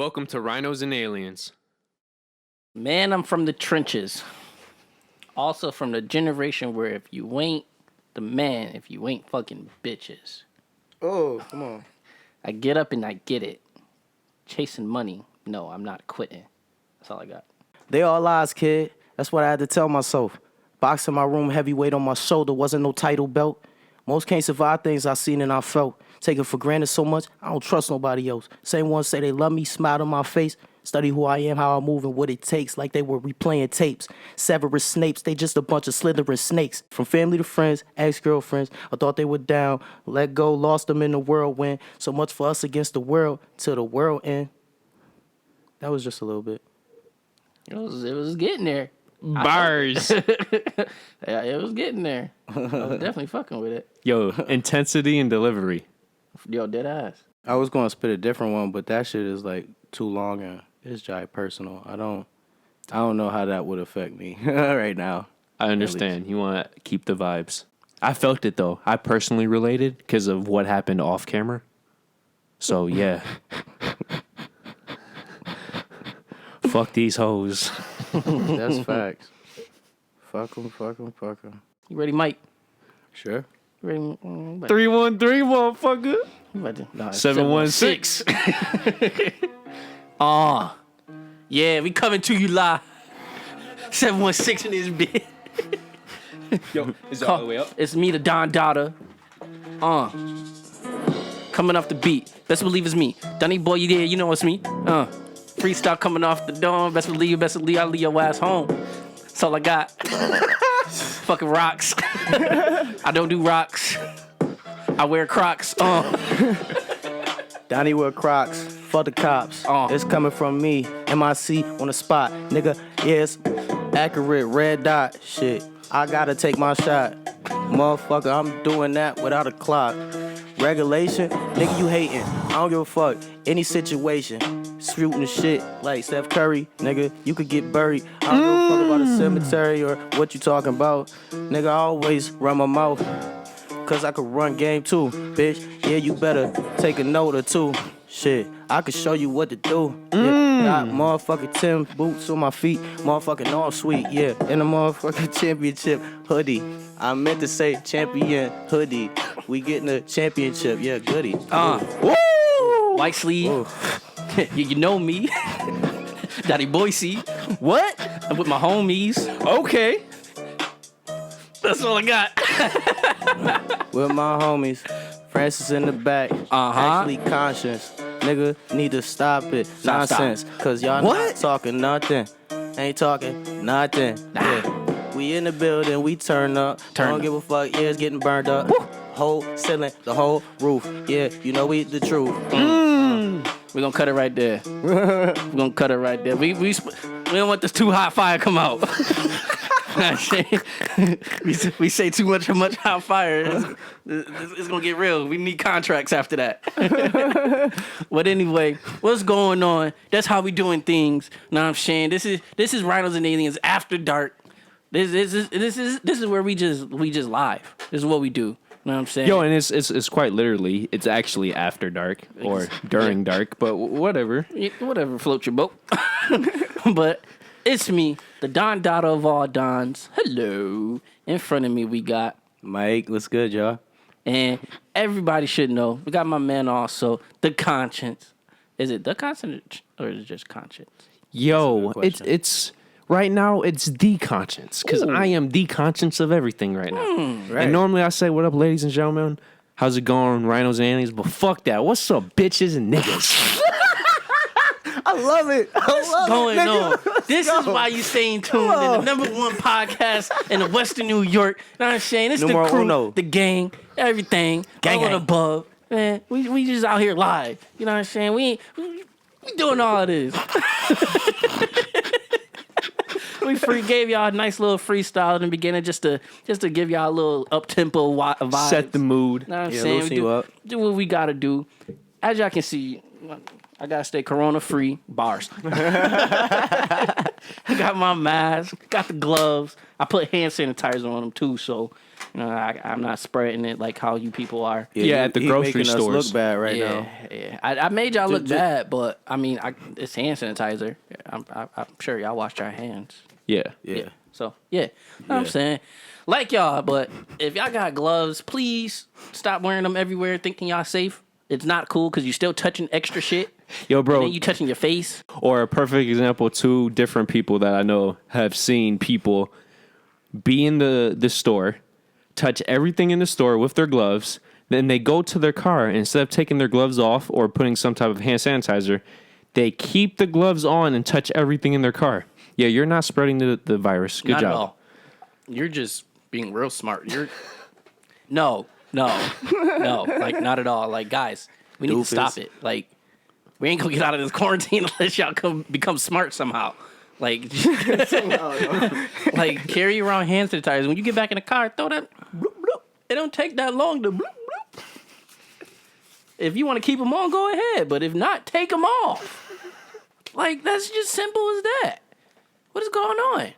Welcome to Rhinos and Aliens. Man, I'm from the trenches. Also from the generation where if you ain't the man, if you ain't fucking bitches. Oh, come on. I get up and I get it. Chasing money. No, I'm not quitting. That's all I got. They all lies, kid. That's what I had to tell myself. Box in my room, heavyweight on my shoulder, wasn't no title belt. Most can't survive things I seen and I felt. Taking for granted so much, I don't trust nobody else. Same ones say they love me, smile on my face. Study who I am, how I move, and what it takes, like they were replaying tapes. Severus Snapes, they just a bunch of slithering snakes. From family to friends, ex-girlfriends, I thought they were down. Let go, lost them in the whirlwind. So much for us against the world, till the world end. That was just a little bit. It was getting there. Bars. Yeah, it was getting there. I was definitely fucking with it. Yo, intensity and delivery. Yo, dead ass. I was going to spit a different one, but that shit is like too long and it's giant personal. I don't know how that would affect me right now. I understand. You want to keep the vibes. I felt it, though. I personally related because of what happened off camera. So, yeah. Fuck these hoes. That's facts. Fuck them. You ready, Mike? Sure. You ready? 313, motherfucker. No, 716. Yeah, we coming to you live. 716 in this bitch. Yo, is it all the way up? It's me, the Don Dada. Coming off the beat. Best believe it's me. Dunny boy, you there? You know it's me. Freestyle coming off the dome. Best believe I leave your ass home. That's all I got. Fucking rocks. I don't do rocks. I wear Crocs. Donnie wear Crocs. Fuck the cops. It's coming from me. MIC on the spot. Nigga, yes. Accurate red dot. Shit. I gotta take my shot. Motherfucker, I'm doing that without a clock. Regulation? Nigga, you hating. I don't give a fuck. Any situation. Shooting the shit like Steph Curry. Nigga, you could get buried. I don't give a fuck about a cemetery or what you talking about. Nigga, I always run my mouth. Cause I could run game too, bitch. Yeah, you better take a note or two. Shit, I could show you what to do. Yeah, got motherfucking Tim boots on my feet. Motherfucking all sweet, yeah. In a motherfucking championship hoodie. I meant to say champion hoodie. We getting a championship, yeah, goodie. Woo! White sleeve. you know me. Daddy Boise. What? I'm with my homies. Okay. That's all I got. With my homies. Francis in the back. Actually conscious. Nigga, need to stop it. Nonsense. Cause y'all not talking nothing. Ain't talking nothing. Yeah. We in the building, we turn up. Don't give a fuck, yeah, it's getting burned up. Woo. Whole ceiling, the whole roof. Yeah, you know we the truth. We're gonna cut it right there. We're gonna cut it right there. We don't want this too hot fire come out. we say too much hot fire. It's gonna get real. We need contracts after that. But anyway, what's going on? That's how we doing things. Know what I'm saying? This is Rhinos and Aliens After Dark. This is where we just live. This is what we do. You know what I'm saying? Yo, and it's quite literally, it's actually after dark or during dark, but whatever. Whatever floats your boat. But it's me, the Don Dada of all Dons. Hello. In front of me, we got Mike, what's good, y'all? And everybody should know, we got my man also, the Conscience. Is it the Conscience or is it just Conscience? Yo, it's right now, it's the conscience, because I am the conscience of everything right now. Right. And normally I say, what up, ladies and gentlemen? How's it going, Rhinos and Aliens? But fuck that. What's up, bitches and niggas? I love it. What's going on? This is why you staying tuned in the number one podcast in the Western New York. You know what I'm saying? It's Numero the crew, uno. the gang, everything, all and above. Man, we just out here live. You know what I'm saying? We doing all of this. We gave y'all a nice little freestyle in the beginning just to give y'all a little up-tempo vibe. Set the mood. You know what I'm saying? Loosen you up. Do what we got to do. As y'all can see, I gotta stay corona free. Bars. I got my mask, got the gloves. I put hand sanitizer on them too, so I'm not spreading it like how you people are. Yeah, at the grocery making stores. us look bad right now. Yeah. I made y'all look bad, but I mean, it's hand sanitizer. I'm sure y'all washed your hands. Yeah. So I'm saying, like y'all, but if y'all got gloves, please stop wearing them everywhere, thinking y'all safe. It's not cool because you still touching extra shit. Yo, bro. And then you touching your face. Or a perfect example, two different people that I know have seen people be in the store, touch everything in the store with their gloves, then they go to their car, and instead of taking their gloves off or putting some type of hand sanitizer, they keep the gloves on and touch everything in their car. Yeah, you're not spreading the virus. Good Not job. at all. You're just being real smart. No, like not at all. Like guys, we need to stop it. Like we ain't gonna get out of this quarantine unless y'all become smart somehow. Like, like carry around hand sanitizer. When you get back in the car, throw that. Bloop, bloop. It don't take that long to. Bloop, bloop. If you want to keep them on, go ahead. But if not, take them off. Like that's just simple as that. What is going on?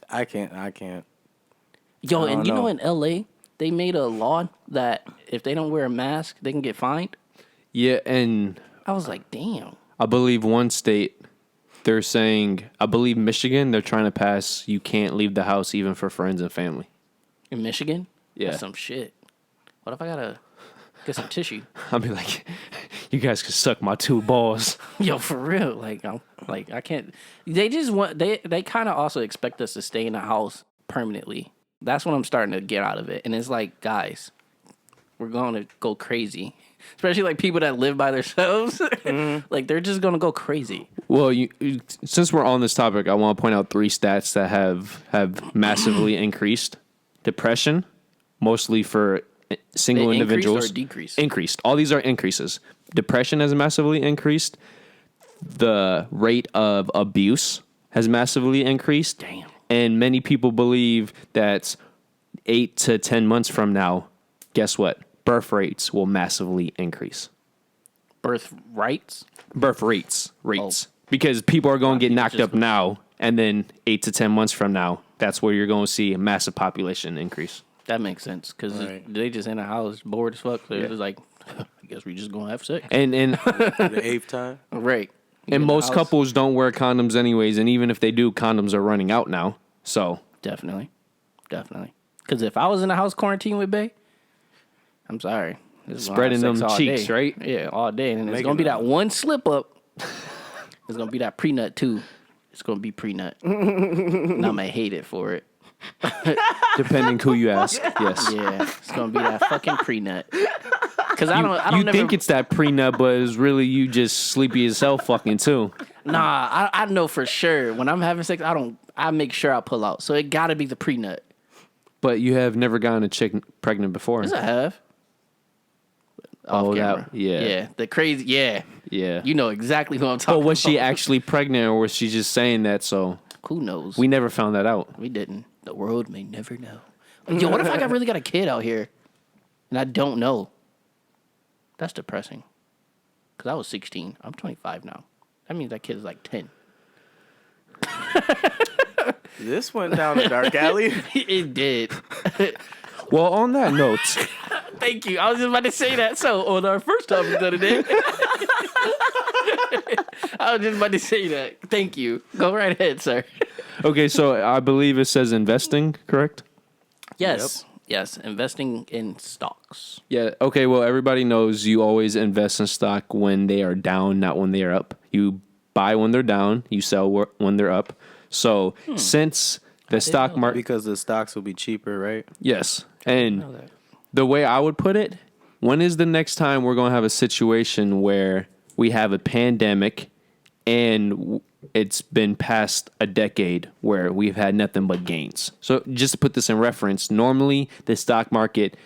I can't. Yo, and you know in LA, they made a law that if they don't wear a mask, they can get fined. Yeah, and I was like, damn. I believe one state, they're saying, I believe Michigan, they're trying to pass you can't leave the house even for friends and family. In Michigan? Yeah. That's some shit. What if I gotta get some tissue? I'll be like, you guys can suck my 2 balls. Yo, for real. Like I can't. They just want. They kind of also expect us to stay in the house permanently. That's what I'm starting to get out of it. And it's like, guys, we're going to go crazy. Especially like people that live by themselves. Like they're just going to go crazy. Well, since we're on this topic, I want to point out 3 stats that have massively increased. Depression, mostly for single They individuals. increased or decreased? Increased. All these are increases. Depression has massively increased. The rate of abuse has massively increased. Damn. And many people believe that 8 to 10 months from now, guess what? Birth rates will massively increase. Birth rights? Birth rates. Because people are going to get knocked up now, and then 8 to 10 months from now, that's where you're going to see a massive population increase. That makes sense because they just in a house bored as fuck. So it's like, I guess we just going to have sex. And The 8th time. Right. and most couples don't wear condoms anyways, and even if they do, condoms are running out now. So Definitely. Because if I was in a house quarantine with Bae, I'm sorry. spreading them cheeks, right? Yeah, all day. And it's going to be that one slip up. It's going to be that pre-nut too. It's going to be pre-nut. And I'm going to hate it for it. Depending who you ask. Yes. Yeah, it's going to be that fucking pre-nut. Because I don't You never, think it's that prenup, but it's really you just sleepy as hell fucking too. Nah, I know for sure. When I'm having sex, I make sure I pull out. So it got to be the pre-nut. But you have never gotten a chick pregnant before. Yes, I have. Oh, Off camera. that, yeah. Yeah, the crazy, yeah. Yeah. You know exactly who I'm talking But about. was she actually pregnant, or was she just saying that? So Who knows? we never found that out. We didn't. The world may never know. Yo, what if I really got a kid out here and I don't know? That's depressing. Because I was 16. I'm 25 now. That means that kid is like 10. This went down a dark alley. It did. Well, on that note, Thank you. I was just about to say that. So, on our first topic of the day, I was just about to say that. Thank you. Go right ahead, sir. okay, so I believe it says investing, correct? Yes. Yes. Investing in stocks. Yeah. Okay. Well, everybody knows you always invest in stock when they are down, not when they are up. You buy when they're down, you sell when they're up. So since the stock market, Because the stocks will be cheaper, right? yes, and the way I would put it, when is the next time we're going to have a situation where we have a pandemic and it's been past a decade where we've had nothing but gains? So just to put this in reference, normally the stock market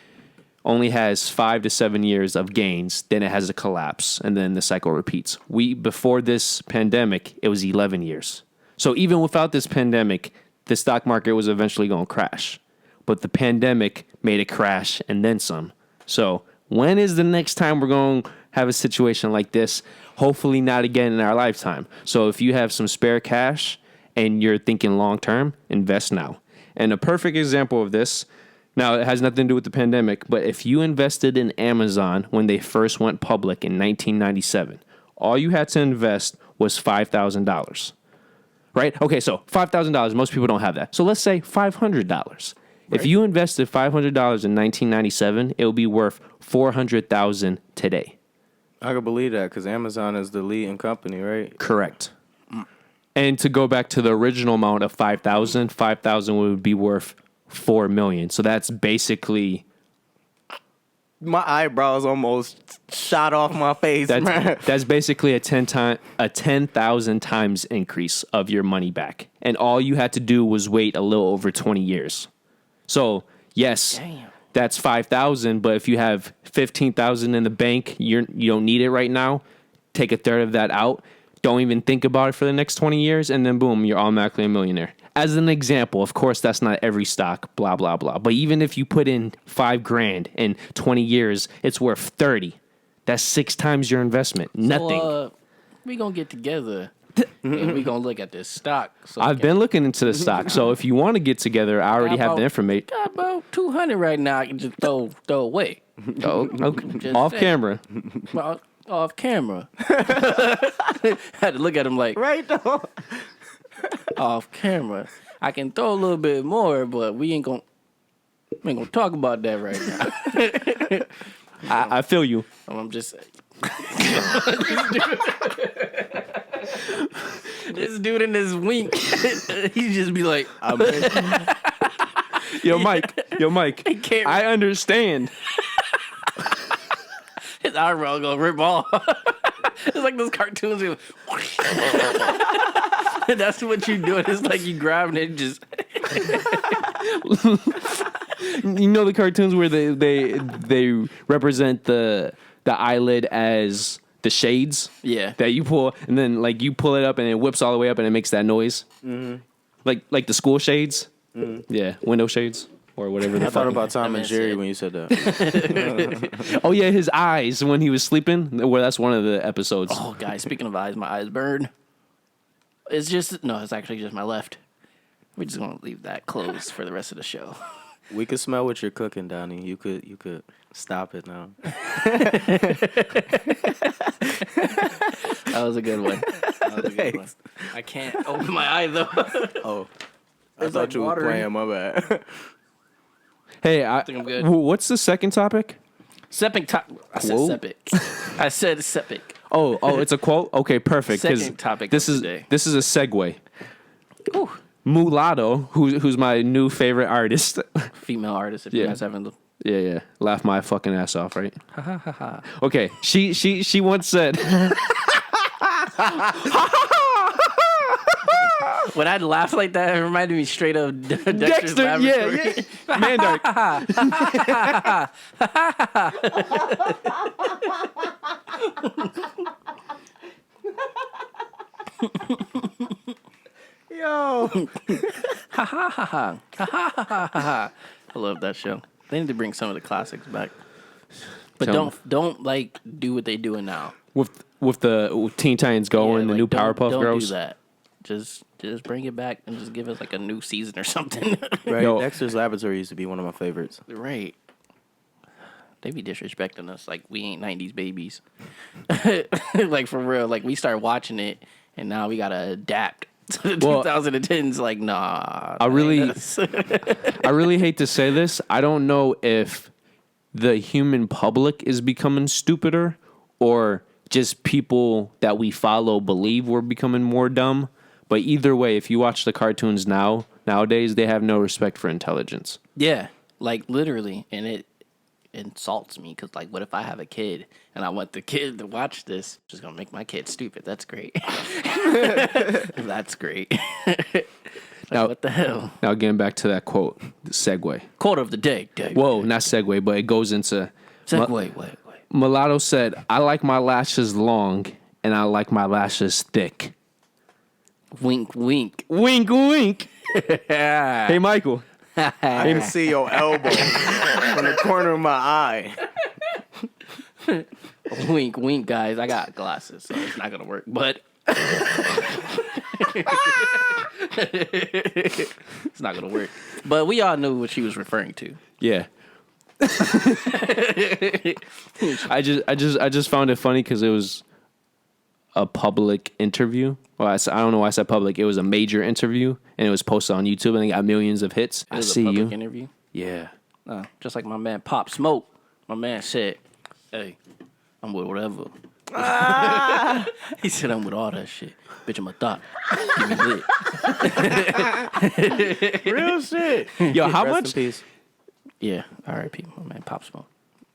only has 5 to 7 years of gains, then it has a collapse, and then the cycle repeats. Before this pandemic, it was 11 years. So even without this pandemic, the stock market was eventually going to crash. But the pandemic made it crash and then some. So when is the next time we're going to have a situation like this. Hopefully not again in our lifetime. So if you have some spare cash and you're thinking long term, invest now. And a perfect example of this, now it has nothing to do with the pandemic, but if you invested in Amazon when they first went public in 1997, all you had to invest was $5,000. Right? Okay, so $5,000, most people don't have that. So let's say $500. Right. If you invested $500 in 1997, it will be worth $400,000 today. I can believe that because Amazon is the leading company, right? Correct. And to go back to the original amount of 5,000 would be worth $4 million. So that's basically My eyebrows almost shot off my face. that's basically a 10,000 times increase of your money back. And all you had to do was wait a little over 20 years. So, yes. Damn. That's 5,000, but if you have 15,000 in the bank, you don't need it right now. Take a third of that out. Don't even think about it for the next 20 years, and then boom, you're automatically a millionaire. As an example, of course, that's not every stock, blah blah blah. But even if you put in $5,000 in 20 years, it's worth 30. That's 6 times your investment. Nothing. So, we gonna get together and we gonna look at this stock. So I've been looking into the stock, so if you want to get together, I already have the information. Got about 200 right now. I can just throw away. Oh, okay. Just Off saying. camera. Well, off camera. Had to look at him like Right though. off camera. I can throw a little bit more, but we ain't gonna talk about that right now. I feel you. I'm just this dude in this wink, he just be like, Yo, Mike. can't- I understand. his eyebrow gonna rip off. It's like those cartoons. That's what you doing. It's like you grabbing it, and just You know the cartoons where they represent the eyelid as the shades? yeah. That you pull, and then like you pull it up and it whips all the way up and it makes that noise. Mm-hmm. Like the school shades? Mm-hmm. Yeah, window shades or whatever. I thought about Tom and Jerry when you said that. Oh yeah, his eyes when he was sleeping. Well, that's one of the episodes. Oh, guys, speaking of eyes, my eyes burn. It's actually just my left. We're just gonna leave that closed for the rest of the show. We could smell what you're cooking, Donnie. You could stop it now. That was a good one. I can't open my eye though. Oh, I It's thought like you were watering. playing. My bad. Hey, I think I'm good. What's the second topic? Septic. I said Quote? septic. I said septic. Oh, it's a quote. Okay, perfect. 'cause Second topic This of is today. this is a segue. Ooh. Mulatto, who's my new favorite artist. Female artist. If you Yeah. guys haven't. Yeah. Laugh my fucking ass off, right? Okay. She once said When I laughed like that, it reminded me straight of Dexter's Dexter, Laboratory. yeah. Mandark. Yo. I love that show. They need to bring some of the classics back. But Tell don't like do what they doing now. with Teen Titans Go and the like, new don't- Powerpuff don't Girls. do that. Just bring it back and just give us like a new season or something. Right. Yo. Dexter's Laboratory used to be one of my favorites. Right. They be disrespecting us like we ain't 90s babies. Like for real. Like we start watching it and now we gotta adapt to the Well, 2010s. Like, nah. I really- that ain't us. I really hate to say this. I don't know if the human public is becoming stupider or just people that we follow believe we're becoming more dumb. But either way, if you watch the cartoons nowadays, they have no respect for intelligence. Yeah, like literally, and it insults me because, like, what if I have a kid and I want the kid to watch this? It's just gonna make my kid stupid. That's great. That's great. Like, Now- what the hell? Now, getting back to that quote, the segue. Quote of the day. Whoa, not segue, but it goes into... Segue. Wait. Mulatto said, I like my lashes long and I like my lashes thick. Wink, wink. Wink, wink. Hey, Michael. I can see your elbow from the corner of my eye. Wink, wink, guys. I got glasses, so it's not gonna work. But it's not gonna work. But we all knew what she was referring to. Yeah. I just found it funny because it was a public interview. Well, I don't know why I said public. It was a major interview, and it was posted on YouTube, and it got millions of hits. It was a public interview. Yeah. Just like my man Pop Smoke. My man said, "Hey, I'm with whatever." He said, "I'm with all that shit, bitch. I'm a thought. Give me lit." Real shit. Yo, how Rest much? in peace. Yeah, R.I.P. My man Pop Smoke.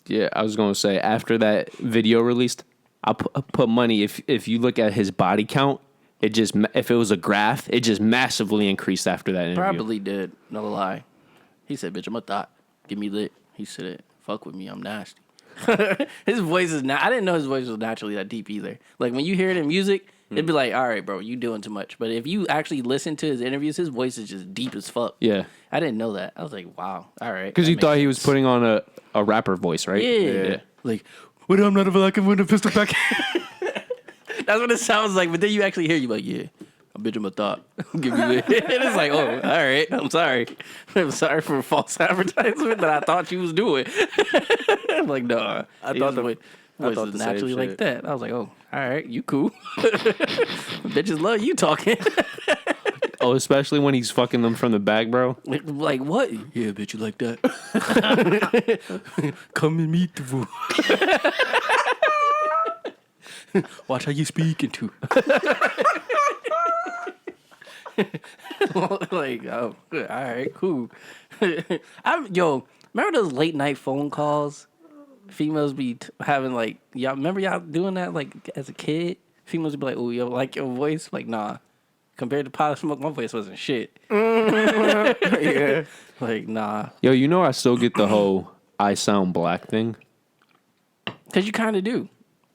Yeah, I was gonna say after that video released, I put money. If you look at his body count, if it was a graph, it just massively increased after that interview. Probably did. No lie. He said, "Bitch, I'm a thought. Give me lit." He said it. Fuck with me. I'm nasty. His voice is not. I didn't know his voice was naturally that deep either. Like when you hear it in music, it'd be like, all right, bro, you doing too much. But if you actually listen to his interviews, his voice is just deep as fuck. Yeah. I didn't know that. I was like, wow, all right. Because you thought he was putting on a rapper voice, right? Yeah. Like, what I'm not a black and with a pistol back. That's what it sounds like. But then you actually hear you like, yeah, a bitch I'm a thought. Give me that. And it's like, oh, all right. I'm sorry. I'm sorry for a false advertisement that I thought you was doing. I'm like, no. I thought the voice the is same naturally like shit. that. I was like, oh, all right, you cool. Bitches love you talking. Oh, especially when he's fucking them from the back, bro. Like what? Yeah, bitch, you like that? Come and meet the fool. Watch how you speaking to. Like, oh, all right, cool. Yo, remember those late night phone calls? Females be having like, y'all remember y'all doing that like as a kid? Females would be like, oh, yo, like your voice? Like, nah. Compared to Pop Smoke, my voice wasn't shit. Yeah. Like, nah. Yo, you know I still get the whole I sound black thing. Because you kind of do.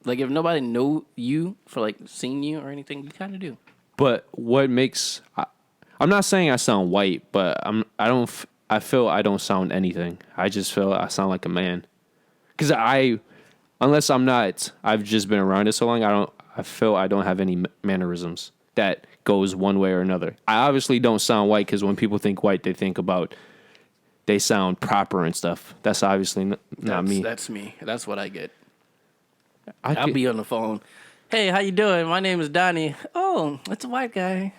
Like, if nobody know you for, like, seeing you or anything, you kind of do. But what makes... I'm not saying I sound white, but I feel I don't sound anything. I just feel I sound like a man. Because unless I'm not, I've just been around it so long, I feel I don't have any mannerisms that goes one way or another. I obviously don't sound white because when people think white, they sound proper and stuff. That's obviously not me. That's me. That's what I get. I'll I'll be on the phone. Hey, how you doing? My name is Donnie. Oh, it's a white guy.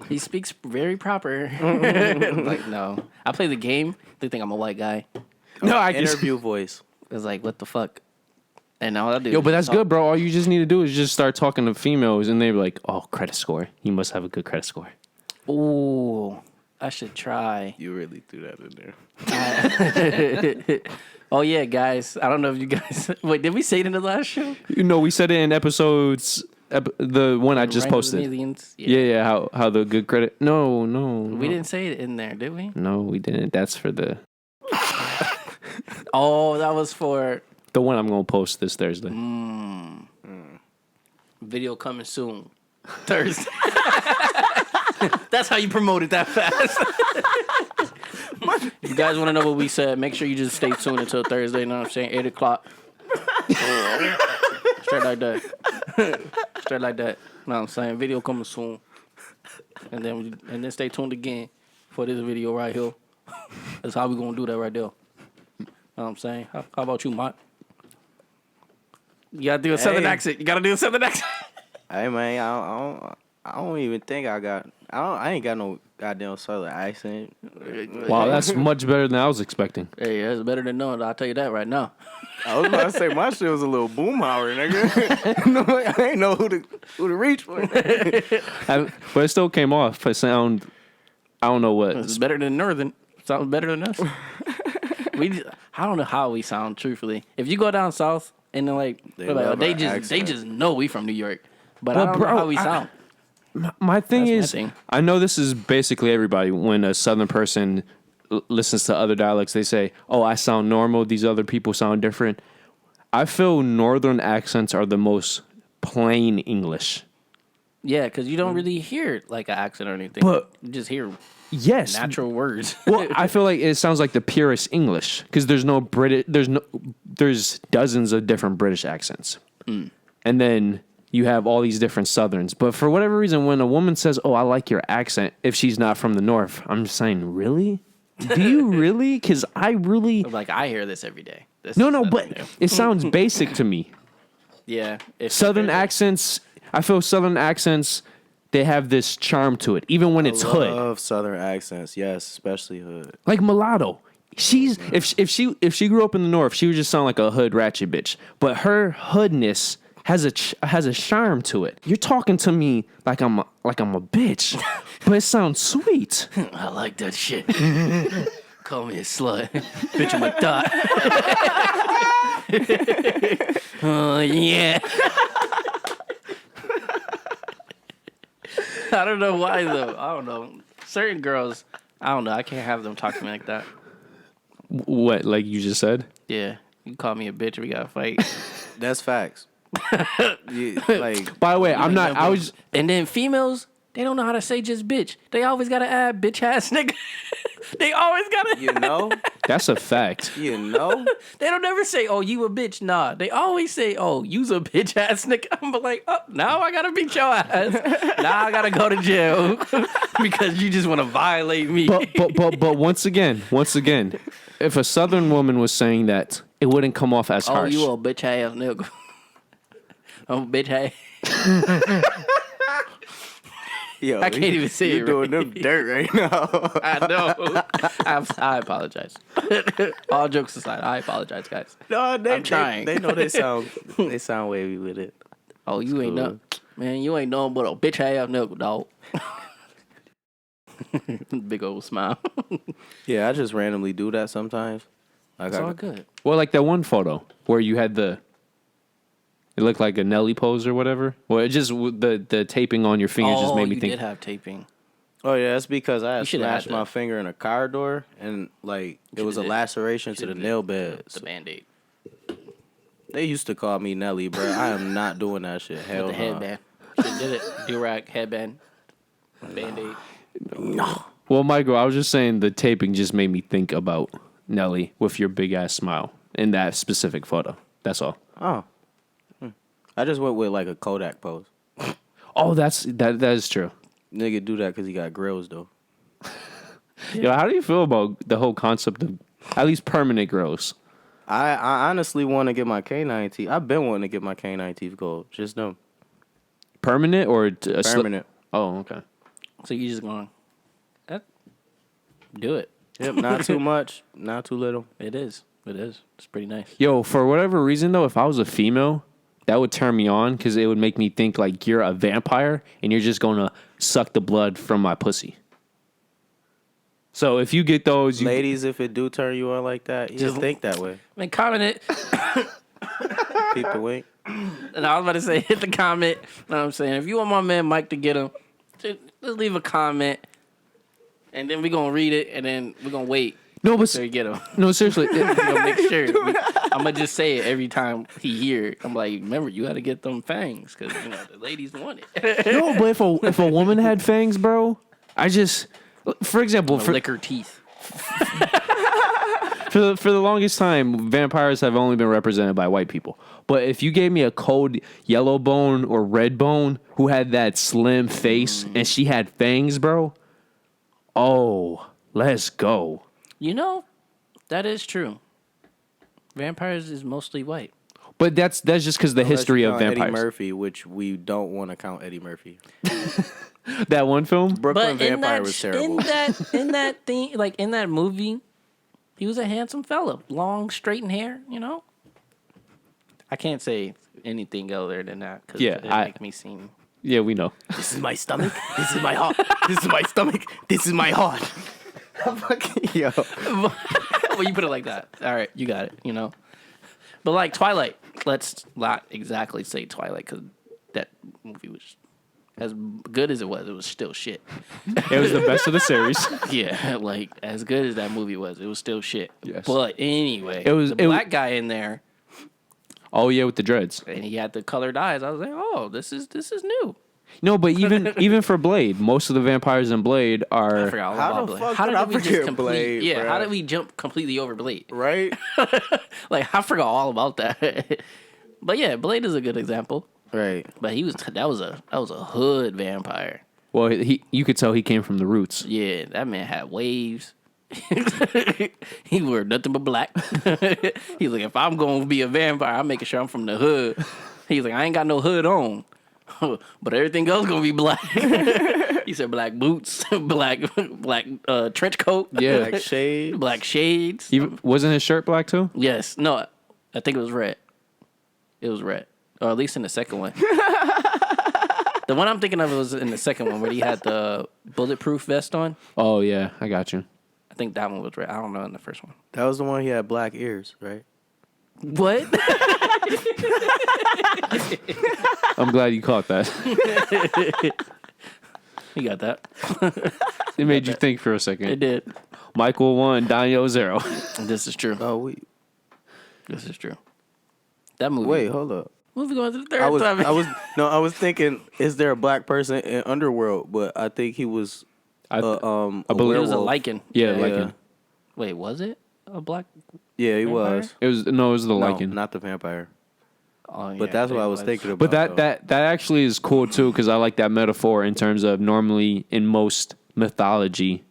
He speaks very proper. Like, no. I play the game. They think I'm a white guy. No, I Interview voice. It's like, what the fuck? And all I do. Yo, but that's talk. good, bro. All you just need to do is just start talking to females, and they're like, "Oh, credit score. You must have a good credit score." Ooh, I should try. You really threw that in there. Oh yeah, guys. I don't know if you guys. Wait, did we say it in the last show? You know, we said it in episodes. The one I just Rhinos posted. Aliens? Yeah. How the good credit? No. We didn't say it in there, did we? No, we didn't. That's for the Oh, that was for one I'm gonna post this Thursday. video coming soon. Thursday. That's how you promote it that fast. If you guys want to know what we said, make sure you just stay tuned until Thursday. You know what I'm saying? 8 o'clock. Straight like that. Straight like that. You know what I'm saying? Video coming soon. And then stay tuned again for this video right here. That's how we going to do that right there. You know what I'm saying? How about you, Mike? You got to do a Southern accent. You got to do a Southern accent. Hey man, I don't even think I ain't got no goddamn Southern accent. Wow, that's much better than I was expecting. Hey, that's better than none. I'll tell you that right now. I was about to say my shit was a little boomhauer, nigga. No, I ain't know who to reach for. But it still came off. It sound. I don't know what. It's better than Northern. Sounds better than us. I don't know how we sound. Truthfully, if you go down south and then they just know we from New York, but I don't know how we sound. My thing That's is, my thing. I know this is basically everybody. When a Southern person listens to other dialects, they say, "Oh, I sound normal. These other people sound different." I feel Northern accents are the most plain English. Yeah, because you don't really hear like an accent or anything. But- you just hear Yes, natural words. well, I feel like it sounds like the purest English because there's no there's dozens of different British accents. And then you have all these different Southerns. But for whatever reason, when a woman says, "Oh, I like your accent," if she's not from the North, I'm just saying, really? Do you really? Because I really... Like, I hear this every day. No, but it sounds basic to me. Yeah. Southern accents, I feel Southern accents, they have this charm to it, even when it's hood. I love Southern accents, yes, especially hood. Like Mulatto. She's if she grew up in the North, she would just sound like a hood ratchet bitch. But her hoodness has a charm to it. You're talking to me like I'm a bitch, but it sounds sweet. I like that shit. Call me a slut. Bitch, I'm a thought. Oh, yeah. I don't know why, though. I don't know. Certain girls, I don't know. I can't have them talk to me like that. What, like you just said? Yeah. You call me a bitch, we gotta fight. That's facts. Like, by the way, I'm not. I was. And then females, they don't know how to say just bitch. They always gotta add bitch ass nigga. They always gotta. you know, That's a fact. you know. They don't ever say, "Oh, you a bitch." Nah, they always say, "Oh, you's a bitch ass nigga." I'm like, "Oh, now I gotta beat your ass. Now I gotta go to jail because you just want to violate me." But once again, if a Southern woman was saying that, it wouldn't come off as Oh, harsh. you a bitch ass nigga. I'm a bitch ass. Yo, I can't even say you're it doing right. them dirt right now. I know. I apologize. All jokes aside, I apologize, guys. No, I'm trying. They know they sound wavy with it. Oh, you ain't no man. You ain't nothing but a bitch ass nigga, dog. Big old smile. Yeah, I just randomly do that sometimes. Like It's all good. Well, like that one photo where you had it looked like a Nelly pose or whatever. Well, it just the taping on your fingers just made me you think. did have taping. Oh yeah, that's because I had should've had smashed my finger in a car door and like it was a did. laceration to the nail bed. The Band-Aid. They used to call me Nelly, bro. I am not doing that shit. Hell With the no. headband. Should did it. Do-rag, headband, Band-Aid. No. Well, Michael, I was just saying the taping just made me think about Nelly with your big ass smile in that specific photo. That's all. Oh. I just went with like a Kodak pose. Oh, that is true. Nigga do that because he got grills though. Yo, how do you feel about the whole concept of at least permanent grills? I honestly want to get my canine teeth. I've been wanting to get my canine teeth gold. Just them. Permanent or Permanent. Oh, okay. So you just going do it. Yep, not too much, not too little. It is. It's pretty nice. Yo, for whatever reason though, if I was a female, that would turn me on because it would make me think like you're a vampire and you're just gonna suck the blood from my pussy. So if you get those, Ladies, if it do turn you on like that, you just think that way. I mean, comment it. Peep the wink. And I was about to say, hit the comment. You know what I'm saying? If you want my man Mike to get him, just leave a comment. And then we're going to read it, and then we're going to wait. No, but until you get him. no, seriously. We're going to make sure. I'm going to just say it every time he hear it. I'm like, remember, you got to get them fangs, because, the ladies want it. No, but if a woman had fangs, bro, for example, Lick her teeth. for the longest time, vampires have only been represented by white people. But if you gave me a cold yellow bone or red bone who had that slim face and she had fangs, bro, oh, let's go. That is true. Vampires is mostly white. But that's just because the history of vampires. Eddie Murphy, which we don't want to count Eddie Murphy. That one film? Brooklyn Vampire was terrible. In that thing, like in that movie, he was a handsome fella, long, straightened hair. I can't say anything other than that because it make me seem. Yeah, we know. This is my stomach. This is my heart. This is my stomach. This is my heart. Yo. Well, you put it like that. All right, you got it. But like Twilight, let's not exactly say Twilight because that movie was as good as it was still shit. It was the best of the series. Yeah, like as good as that movie was, it was still shit. Yes. But anyway, the black guy in there. Oh yeah, with the dreads. And he had the colored eyes. I was like, oh, this is new. No, but even for Blade, most of the vampires in Blade I are. forgot all How about the Blade. fuck How did did I we just forget complete? Blade, Yeah, how bruh? did we jump completely over Blade? Right? Like I forgot all about that. But yeah, Blade is a good example. Right. But that was a hood vampire. Well, you could tell he came from the roots. Yeah, that man had waves. He wore nothing but black. He's like, if I'm going to be a vampire, I'm making sure I'm from the hood. He's like, I ain't got no hood on, but everything else gonna be black. He said black boots, black trench coat, Yeah. Black shade. black shades. Wasn't his shirt black too? Yes, no, I think it was red. It was red, or at least in the second one. The one I'm thinking of was in the second one where he had the bulletproof vest on. Oh yeah, I got you. I think that one was red. I don't know in the first one. That was the one he had black ears, right? What? I'm glad you caught that. You got that. It made you think for a second. It did. Michael 1, Donyhal 0. This is true. Oh, This is true. That movie. wait, hold up. Movie going to the third I was time. I was thinking, is there a black person in Underworld? But I think he was I believe- It was a werewolf. lichen. Yeah, Yeah. Lycan. Wait, was it a black? Yeah, he Vampire? was. It was the No, Lycan. not the vampire. Oh, But yeah, that's what it I was thinking But about. that actually is cool too, because I like that metaphor in terms of normally in most mythology,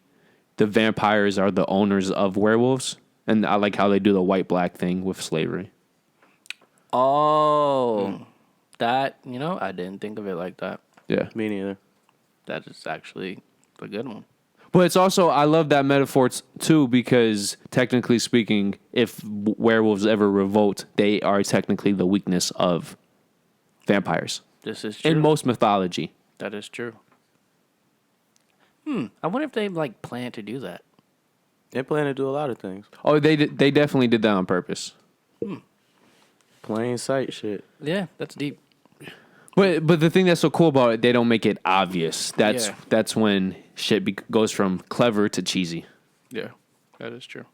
the vampires are the owners of werewolves, and I like how they do the white black thing with slavery. Oh, that I didn't think of it like that. Yeah, Me neither. That is actually a good one. but it's also I love that metaphor too because technically speaking, if werewolves ever revolt, they are technically the weakness of vampires This is true. in most mythology. That is true. I wonder if they plan to do that. They plan to do a lot of things. Oh, they definitely did that on purpose. Plain sight shit. Yeah, that's deep. But the thing that's so cool about it, they don't make it obvious. Yeah. That's when shit goes from clever to cheesy. Yeah, that is true.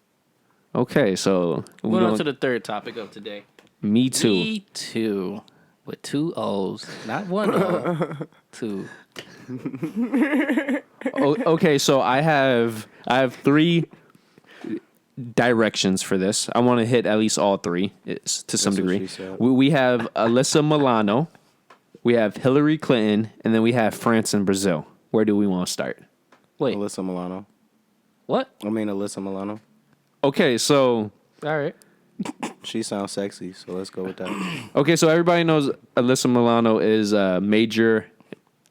Okay, so Going on to the third topic of today. Me Too. Me Too. With 2 O's. Not 1 O. 2. Okay, so I have 3 directions for this. I want to hit at least all 3 to some That's what degree. she said. We have Alyssa Milano, we have Hillary Clinton, and then we have France and Brazil. Where do we want to start? Wait, Alyssa Milano. what? Alyssa Milano. Okay, so All right. She sounds sexy, so let's go with that. so everybody knows Alyssa Milano is a major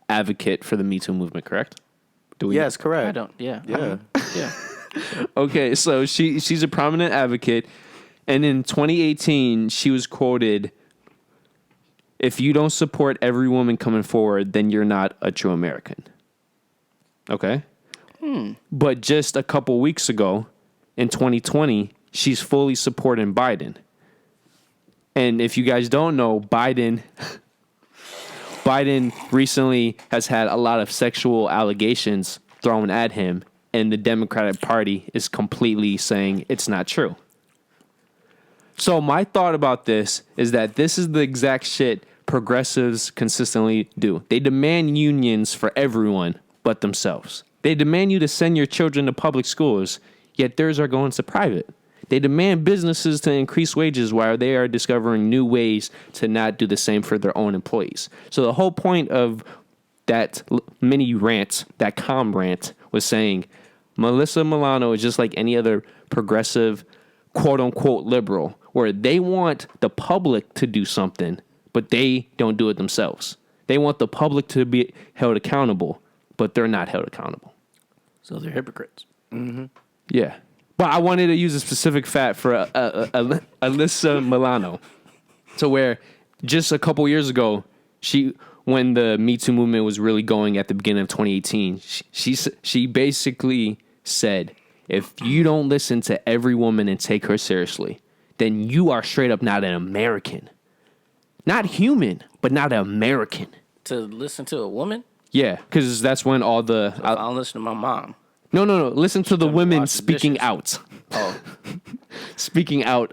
advocate for the Me Too movement, correct? Do we? Yes, correct. I don't. Yeah. Yeah. Yeah. Okay, so she's a prominent advocate, and in 2018 she was quoted, "If you don't support every woman coming forward, then you're not a true American." Okay? But just a couple weeks ago, in 2020, she's fully supporting Biden. And if you guys don't know, Biden recently has had a lot of sexual allegations thrown at him, and the Democratic Party is completely saying it's not true. So my thought about this is that this is the exact shit progressives consistently do. They demand unions for everyone but themselves. They demand you to send your children to public schools, yet theirs are going to private. They demand businesses to increase wages while they are discovering new ways to not do the same for their own employees. So the whole point of that mini rant, that calm rant, was saying Melissa Milano is just like any other progressive, quote unquote, liberal, where they want the public to do something, but they don't do it themselves. They want the public to be held accountable, but they're not held accountable. So they're hypocrites. Yeah. But I wanted to use a specific fact for Alyssa Milano. So where just a couple years ago, when the Me Too movement was really going at the beginning of 2018, she basically said, if you don't listen to every woman and take her seriously, then you are straight up not an American. Not human, but not an American. To listen to a woman? Yeah, because that's when all the... I don't listen to my mom. No. Listen to the me women wash the speaking dishes. out. Oh. Speaking out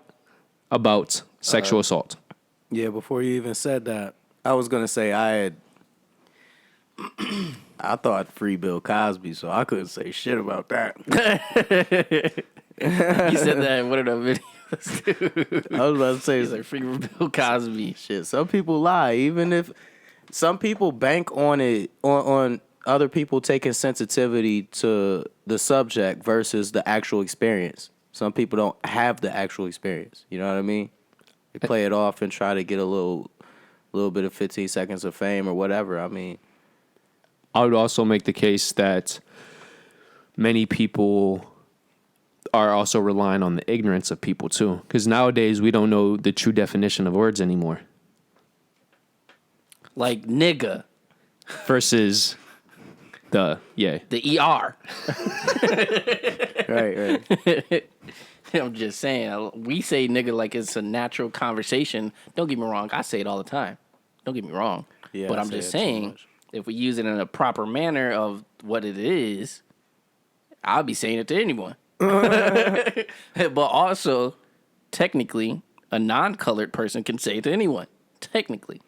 about sexual assault. Yeah, before you even said that, I was going to say I I thought free Bill Cosby, so I couldn't say shit about that. You said that in one of the videos, too. I was about to say, He's like, free Bill Cosby. shit, some people lie. Even if some people bank on it, on other people taking sensitivity to the subject versus the actual experience. Some people don't have the actual experience. You know what I mean? They play it off and try to get a little bit of 15 seconds of fame or whatever. I mean, I would also make the case that many people are also relying on the ignorance of people too, because nowadays we don't know the true definition of words anymore. Like nigga. Versus the ER. right. I'm just saying, we say nigga like it's a natural conversation. Don't get me wrong, I say it all the time. Don't get me wrong. Yeah, but I I'm say just it too saying, much. if we use it in a proper manner of what it is, I'll be saying it to anyone. But also, technically, a non-colored person can say it to anyone. Technically.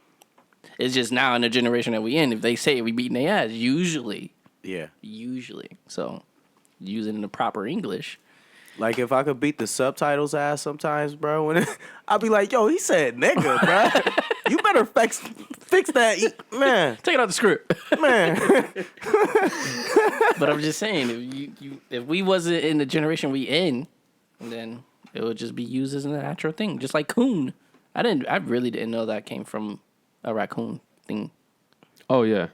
It's just now in the generation that we in, if they say it, we beating their ass. Usually. Yeah. So, using the proper English. Like, if I could beat the subtitles ass sometimes, bro, I'd be like, yo, he said nigga, bro. You better fix that, man. Take it out the script. Man. But I'm just saying, if we wasn't in the generation we in, then it would just be used as a natural thing. Just like coon. I really didn't know that came from a raccoon thing. Oh, yeah.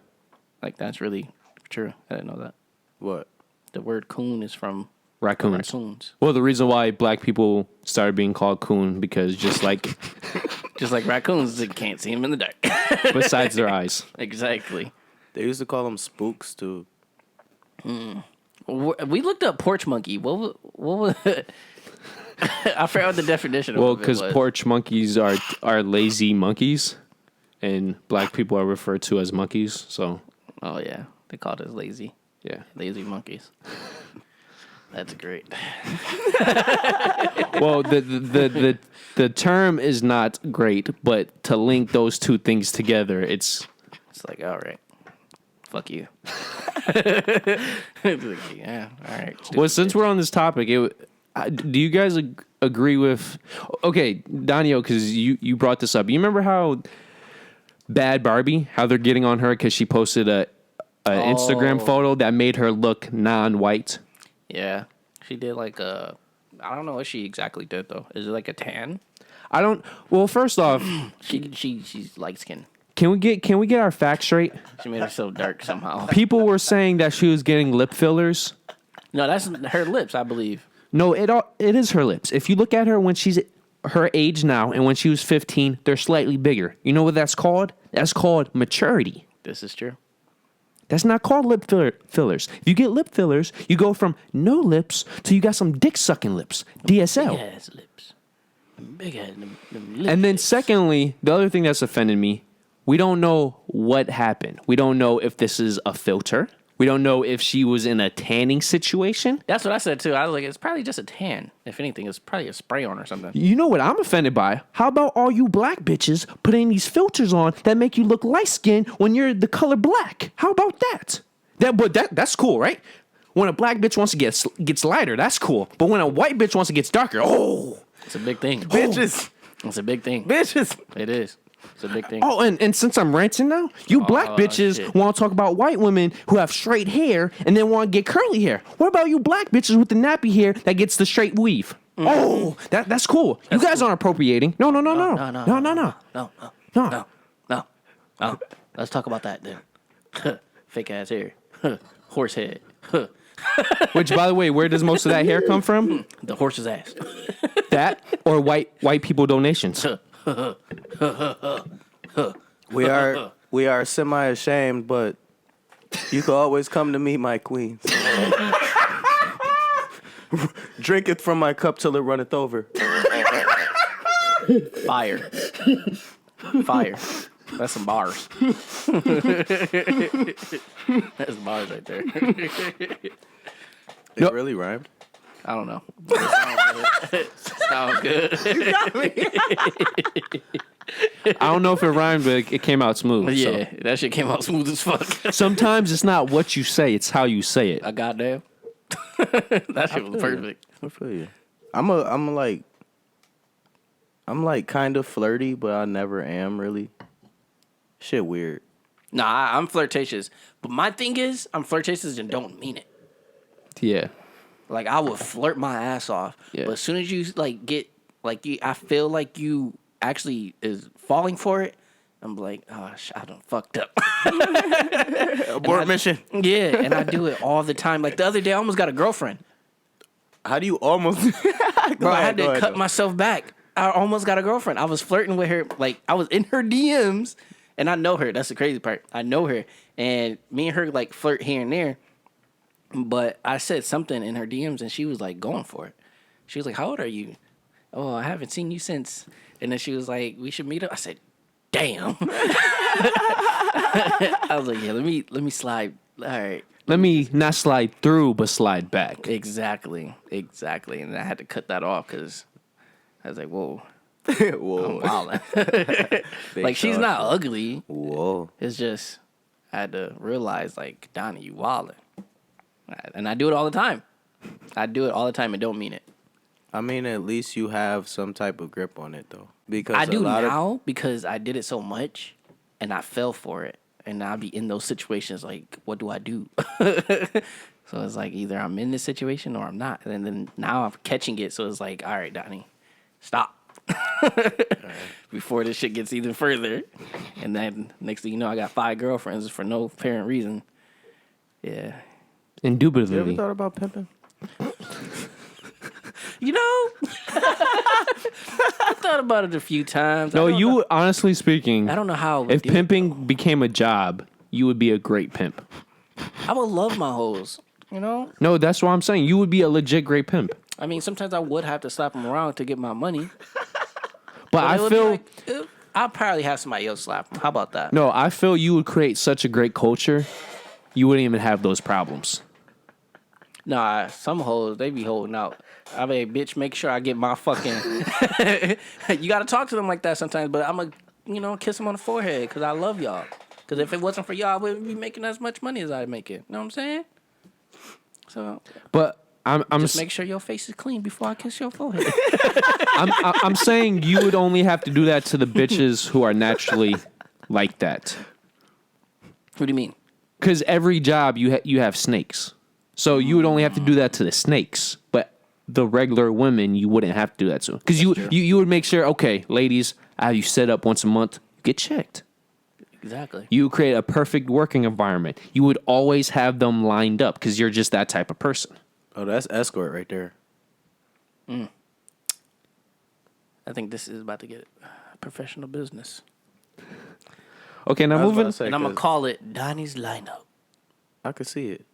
Like, that's really true. I didn't know that. What? The word coon is from Raccoons. raccoons. Well, the reason why black people started being called coon, because just like Just like raccoons, they can't see them in the dark. besides their eyes. Exactly. They used to call them spooks, too. We looked up porch monkey. What was I forgot what the definition of Well, it was. because porch monkeys are lazy monkeys, and black people are referred to as monkeys. So, Oh, yeah. They called us lazy. yeah. Lazy monkeys. That's great. Well, the term is not great, but to link those two things together, it's It's like, all right. Fuck you. It's like, yeah, all right. well. Since we're on this topic, do you guys agree with? Okay, Donyhal, because you brought this up. You remember how Bad Barbie, how they're getting on her because she posted a Instagram photo that made her look non-white? Yeah. She did like a, I don't know what she exactly did though. Is it like a tan? I don't. Well, first off, She's light skinned. can we get our facts straight? She made her so dark somehow. People were saying that she was getting lip fillers. No, that's her lips, I believe. No, it is her lips. If you look at her when she's her age now and when she was 15, they're slightly bigger. You know what that's called? That's called maturity. This is true. That's not called lip fillers. If you get lip fillers, you go from no lips to you got some dick sucking lips. DSL. Big ass lips. Big ass them lips. And then secondly, the other thing that's offended me, we don't know what happened. We don't know if this is a filter. We don't know if she was in a tanning situation. That's what I said too. I was like, it's probably just a tan. If anything, it's probably a spray on or something. You know what I'm offended by? How about all you black bitches putting these filters on that make you look light skinned when you're the color black? How about that? That's cool, right? When a black bitch wants to gets lighter, that's cool. But when a white bitch wants to get darker, It's a big thing. Bitches. It's a big thing. Bitches. It is. It's a big thing. Oh, and since I'm ranting now, you black bitches shit. want to talk about white women who have straight hair and then want to get curly hair. What about you black bitches with the nappy hair that gets the straight weave? Oh, that's cool. You guys aren't appropriating. No. Let's talk about that then. Fake ass hair. Horse head. Which, by the way, where does most of that hair come from? The horse's ass. That or white people donations? We are semi-ashamed, but you can always come to me, my queens. Drinketh from my cup till it runneth over. Fire. Fire. That's some bars. That's bars right there. It really rhymed. I don't know. Sounds good. You got me. I don't know if it rhymed, but it came out smooth. Yeah, So. that shit came out smooth as fuck. Sometimes it's not what you say, it's how you say it. I goddamn. That shit was perfect. I feel you. I'm like kind of flirty, but I never am really. Shit weird. Nah, I'm flirtatious. But my thing is, I'm flirtatious and don't mean it. Yeah. Like, I would flirt my ass off. Yeah. But as soon as you, like, get, like, I feel like you actually is falling for it, I'm like, oh, I done fucked up. Abort mission. Yeah, and I do it all the time. Like, the other day, I almost got a girlfriend. How do you almost? Bro, I had to cut myself back. I almost got a girlfriend. I was flirting with her. Like, I was in her DMs, and I know her. That's the crazy part. I know her. And me and her, like, flirt here and there. But I said something in her DMs, and she was, like, going for it. She was like, how old are you? Oh, I haven't seen you since. And then she was like, we should meet up. I said, damn. I was like, yeah, let me slide. All right. Let me not slide through, but slide back. Exactly. And I had to cut that off because I was like, whoa. Whoa. I'm wildin'. Like, she's not ugly. Whoa. It's just, I had to realize, like, Donnie, you wildin'. And I do it all the time. I do it all the time and don't mean it. I mean, at least you have some type of grip on it, though. Because I do now because I did it so much and I fell for it. And I'll be in those situations like, what do I do? So it's like either I'm in this situation or I'm not. And then now I'm catching it. So it's like, all right, Donnie, stop. Before this shit gets even further. And then next thing you know, I got 5 girlfriends for no apparent reason. Yeah. Indubitably. You ever thought about pimping? You know, I thought about it a few times. No, you, honestly speaking, I don't know how. if pimping became a job, you would be a great pimp. I would love my hoes, you know? No, that's what I'm saying. You would be a legit great pimp. I mean, sometimes I would have to slap them around to get my money. But I it would be feel... like, I'll probably have somebody else slap them. How about that? No, I feel you would create such a great culture, you wouldn't even have those problems. Nah, some hoes, they be holding out. I mean, bitch, make sure I get my fucking... You got to talk to them like that sometimes, but I'm going to, kiss them on the forehead because I love y'all. Because if it wasn't for y'all, I wouldn't be making as much money as I make it. You know what I'm saying? So... But I'm just make sure your face is clean before I kiss your forehead. I'm saying you would only have to do that to the bitches who are naturally like that. What do you mean? Because every job you have snakes. So you would only have to do that to the snakes, but the regular women you wouldn't have to do that to. Because you would make sure, okay, ladies, I have you set up once a month, get checked. Exactly. You would create a perfect working environment. You would always have them lined up because you're just that type of person. Oh, that's escort right there. I think this is about to get professional business. Okay, now moving. And I'm going to call it Donnie's Lineup. I could see it.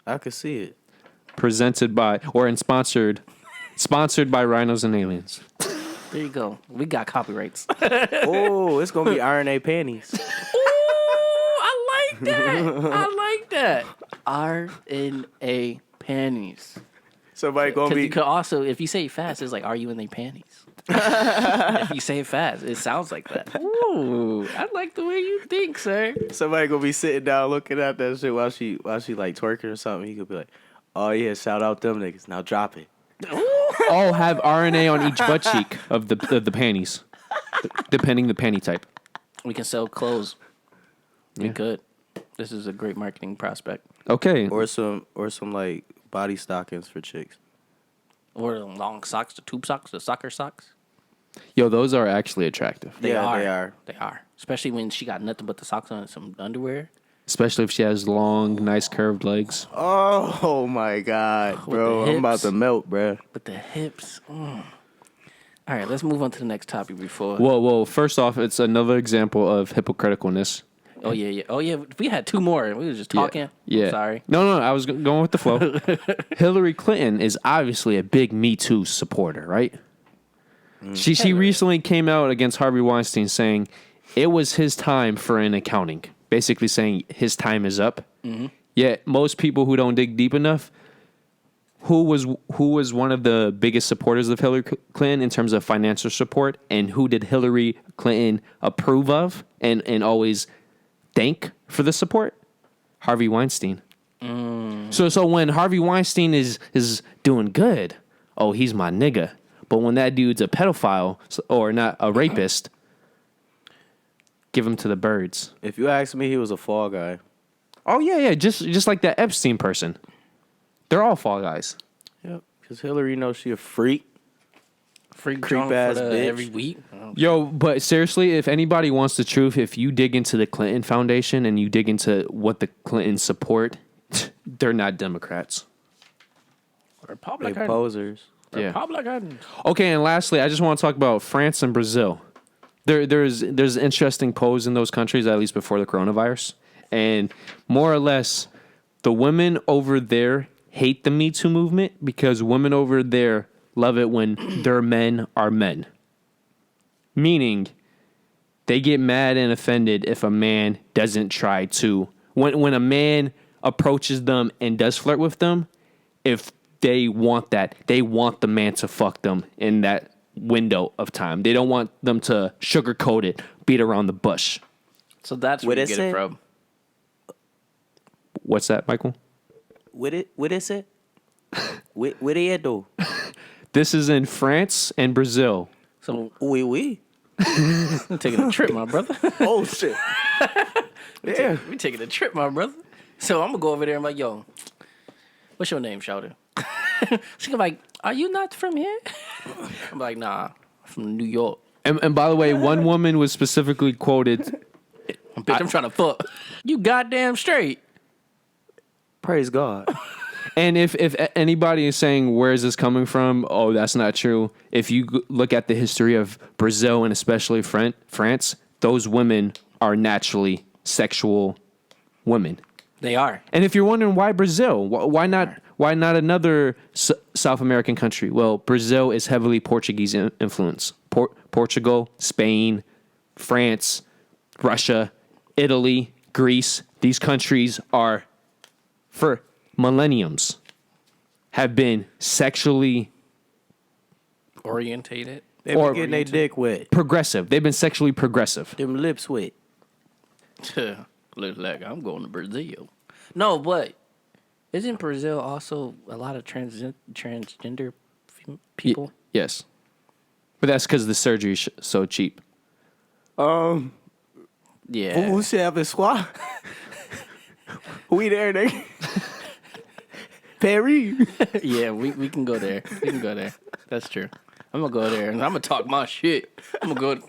I could see it. Presented by or sponsored by Rhinos and Aliens. There you go. We got copyrights. Oh, it's gonna be RNA panties. Ooh, I like that. RNA panties. Somebody gonna Because be. you could also, if you say it fast, it's like, are you in their panties? If you say it fast, it sounds like that. Ooh, I like the way you think, sir. Somebody gonna be sitting down looking at that shit while she like twerking or something. He could be like, "Oh yeah, shout out them niggas. Now drop it." Oh, have RNA on each butt cheek of the panties, depending the panty type. We can sell clothes. We Yeah. could. This is a great marketing prospect. Okay. Or some like body stockings for chicks. Or the long socks, the tube socks, the soccer socks. Yo, those are actually attractive. They Yeah, are. they are. They are. Especially when she got nothing but the socks on and some underwear. Especially if she has long, nice curved legs. Oh my god, With bro! the I'm about hips. to melt, bro. With the hips. All right, let's move on to the next topic before. Whoa. First off, it's another example of hypocriticalness. Oh, yeah. We had 2 more. We were just talking. Yeah. I'm sorry. No, I was going with the flow. Hillary Clinton is obviously a big Me Too supporter, right? She recently came out against Harvey Weinstein saying it was his time for an accounting. Basically saying his time is up. Mm-hmm. Yet most people who don't dig deep enough who was one of the biggest supporters of Hillary Clinton in terms of financial support, and who did Hillary Clinton approve of and always thank for the support? Harvey Weinstein. So when Harvey Weinstein is doing good, oh, he's my nigga. But when that dude's a pedophile or not a rapist, give him to the birds. If you ask me, he was a fall guy. Oh yeah, just like that Epstein person. They're all fall guys. Yep. Because Hillary knows she a freak. Freak Creep drunk ass bitch. every week. Yo, but seriously, if anybody wants the truth, if you dig into the Clinton Foundation and you dig into what the Clintons support, they're not Democrats. They Republican. posers. Yeah. Republican. Okay, and lastly, I just want to talk about France and Brazil. There's an interesting pose in those countries, at least before the coronavirus. And more or less, the women over there hate the Me Too movement because women over there love it when their men are men. Meaning, they get mad and offended if a man doesn't try to. When a man approaches them and does flirt with them, if they want that, they want the man to fuck them in that window of time. They don't want them to sugarcoat it, beat around the bush. So that's where you get it from. What's that, Michael? What is it? What it do? This is in France and Brazil. So Oui. I'm taking a trip, my brother. Oh shit. Yeah. We taking a trip, my brother. So I'm gonna go over there and be like, yo, what's your name, Shouter? She's gonna be like, are you not from here? I'm like, nah, I'm from New York. And by the way, one woman was specifically quoted. Bitch, I'm trying to fuck. You goddamn straight. Praise God. And if anybody is saying, where is this coming from? Oh, that's not true. If you look at the history of Brazil and especially France, those women are naturally sexual women. They are. And if you're wondering why Brazil, why not another South American country? Well, Brazil is heavily Portuguese influence. Portugal, Spain, France, Russia, Italy, Greece. These countries are, for millenniums, have been sexually orientated. They been getting their dick wet. progressive. They've been sexually progressive. Them lips wet. Looks like I'm going to Brazil. No, but isn't Brazil also a lot of transgender people? Yes. But that's because the surgery is so cheap. Yeah. Vous savez quoi? We there, nigga. Perry. Yeah, we can go there. We can go there. That's true. I'm gonna go there and I'm gonna talk my shit. I'm gonna go.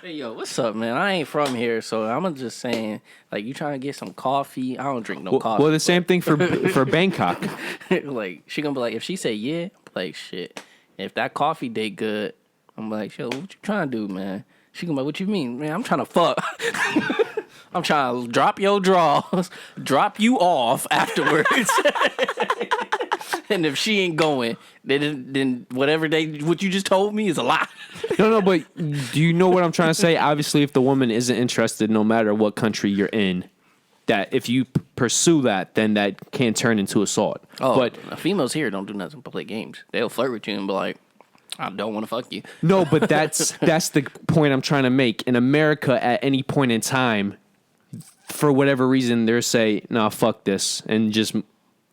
Hey yo, what's up, man? I ain't from here, so I'm just saying, like, you trying to get some coffee? I don't drink no coffee. Well, the same thing for Bangkok. Like, she gonna be like, if she say yeah, I'm like, shit. If that coffee date good, I'm like, yo, what you trying to do, man? She gonna be like, what you mean, man? I'm trying to fuck. I'm trying to drop your drawers, drop you off afterwards. And if she ain't going, then what you just told me is a lie. No, but do you know what I'm trying to say? Obviously, if the woman isn't interested, no matter what country you're in, that if you pursue that, then that can turn into assault. Oh, but females here don't do nothing but play games. They'll flirt with you and be like, I don't want to fuck you. no, but that's the point I'm trying to make. In America, at any point in time, for whatever reason, they're say, "Nah, fuck this," and just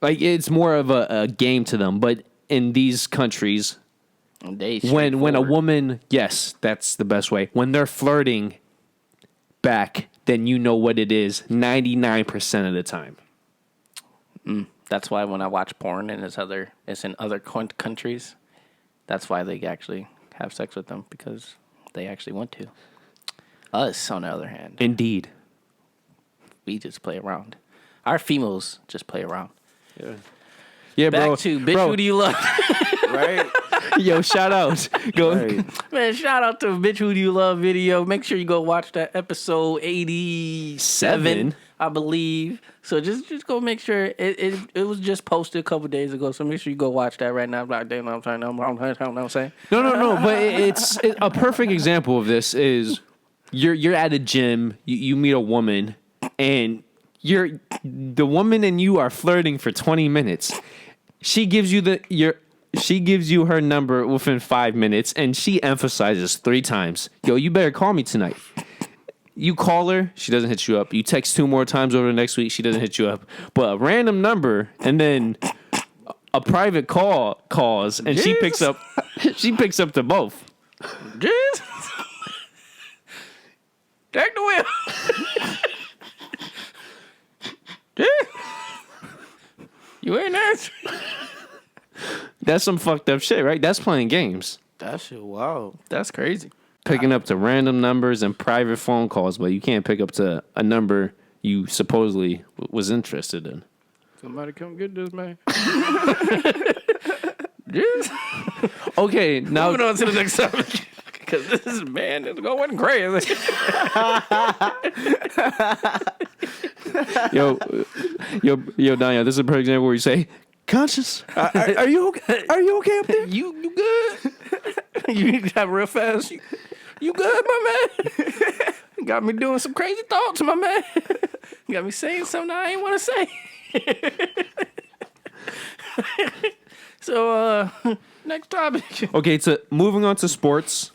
like it's more of a game to them. But in these countries, when a woman, yes, that's the best way. When they're flirting back, then you know what it is 99% of the time. That's why when I watch porn and it's in other countries, that's why they actually have sex with them, because they actually want to. Us, on the other hand, Indeed. we just play around. Our females just play around. Yeah, Back bro. to bitch, Bro, who do you love? Right? yo, shout out. Go. Right. Man, shout out to Bitch Who Do You Love video. Make sure you go watch that episode 87, Seven? I believe. So just go make sure. It was just posted a couple days ago, so make sure you go watch that right now. Like, damn, I'm saying. No. But it's a perfect example of this is you're at a gym, you meet a woman, and the woman and you are flirting for 20 minutes. She gives you her number within 5 minutes, and she emphasizes 3 times, "Yo, you better call me tonight." You call her, she doesn't hit you up. You text 2 more times over the next week, she doesn't hit you up. But a random number, and then a private call calls, and she picks up. She picks up to both. Jesus. Take the wheel. You ain't answering. That's some fucked up shit, right? That's playing games. That shit, wow. That's crazy. Picking up to random numbers and private phone calls, but you can't pick up to a number you supposedly was interested in. Somebody come get this man. Okay, now Moving on to the next topic. Because this man is going crazy. yo, Donyhal, this is a perfect example where you say, "Conscious, are you okay? Are you okay up there?" You good? You need to have real fast. You good, my man? Got me doing some crazy thoughts, my man. Got me saying something I ain't want to say. So, next topic. Okay, so moving on to sports.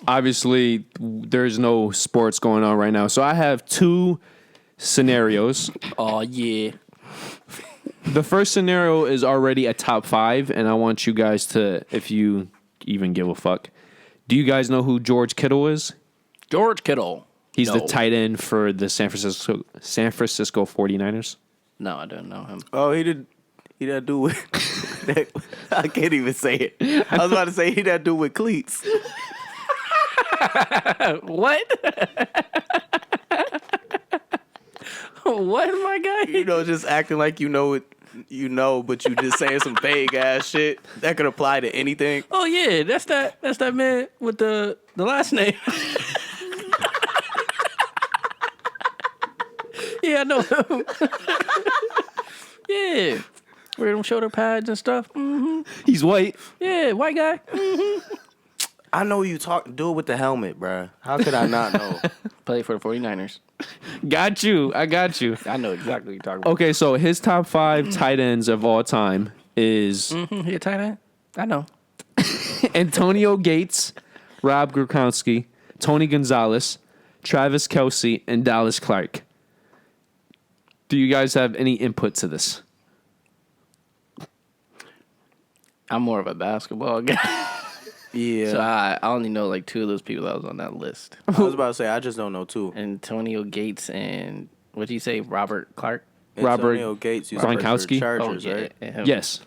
Obviously, there's no sports going on right now, so I have 2 scenarios. Oh, yeah. The first scenario is already a top 5, and I want you guys to, if you even give a fuck, do you guys know who George Kittle is? George Kittle. He's No. the tight end for the San Francisco 49ers. No, I don't know him. Oh, he did do with. I can't even say it. I was about to say he that do with cleats. What? What, my guy? You know, just acting like you know it. You know, but you just saying some vague ass shit that could apply to anything. Oh yeah, that's that man with the last name. Yeah, I know him. Yeah, wear them shoulder pads and stuff. Mm-hmm. He's white. Yeah, white guy. I know you do it with the helmet, bruh. How could I not know? Play for the 49ers. Got you. I got you. I know exactly what you're talking about. Okay, so his top 5 tight ends of all time is He a tight end? I know. Antonio Gates, Rob Gronkowski, Tony Gonzalez, Travis Kelce, and Dallas Clark. Do you guys have any input to this? I'm more of a basketball guy. Yeah. So I only know like 2 of those people that was on that list. I was about to say, I just don't know two. Antonio Gates and, what did you say, Robert Clark? Antonio Gates used to work for Gronkowski? Chargers, yeah, right? him. Yes.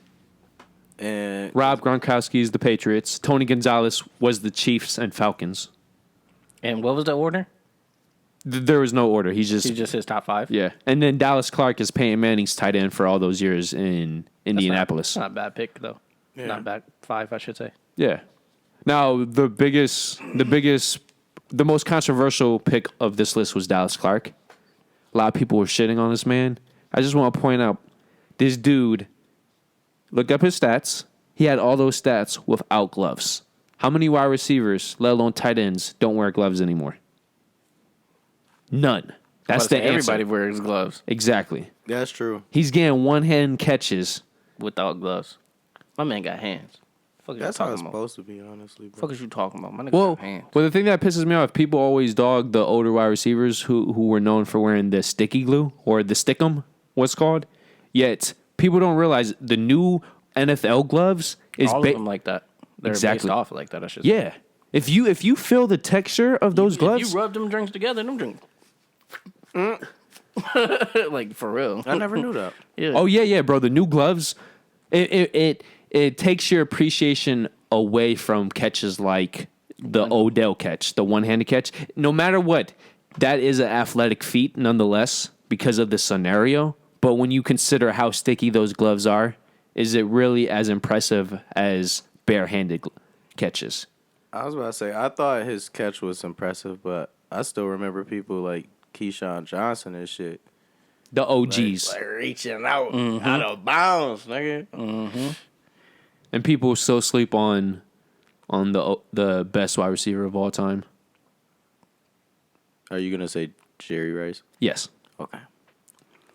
And Rob Gronkowski is the Patriots. Tony Gonzalez was the Chiefs and Falcons. And what was the order? There was no order. He's just His top 5? yeah. And then Dallas Clark is Peyton Manning's tight end for all those years in Indianapolis. Not a bad pick, though. Yeah. Not bad 5, I should say. Yeah. Now the most controversial pick of this list was Dallas Clark. A lot of people were shitting on this man. I just want to point out this dude. Look up his stats. He had all those stats without gloves. How many wide receivers, let alone tight ends, don't wear gloves anymore? None. That's the answer. Everybody wears gloves Exactly. that's true. He's getting one-hand catches. without gloves. My man got hands. Fuck That's how it's about? supposed to be, honestly. Bro. Fuck is you talking about? My nigga Well, got hands. the thing that pisses me off, people always dog the older wide receivers who were known for wearing the sticky glue or the stickum, what's called. Yet people don't realize the new NFL gloves is All of them like that. They're Exactly. based off like that. I should yeah. If you feel the texture of those gloves, If you rub them drinks together, them drinks. Like for real. I never knew that. Yeah. oh yeah, bro. The new gloves, it takes your appreciation away from catches like the Odell catch, the one-handed catch. No matter what, that is an athletic feat nonetheless because of the scenario. But when you consider how sticky those gloves are, is it really as impressive as barehanded catches? I was about to say, I thought his catch was impressive, but I still remember people like Keyshawn Johnson and shit. The OGs. Like reaching out out of bounds, nigga. And people still sleep on the best wide receiver of all time. Are you gonna say Jerry Rice? Yes. Okay.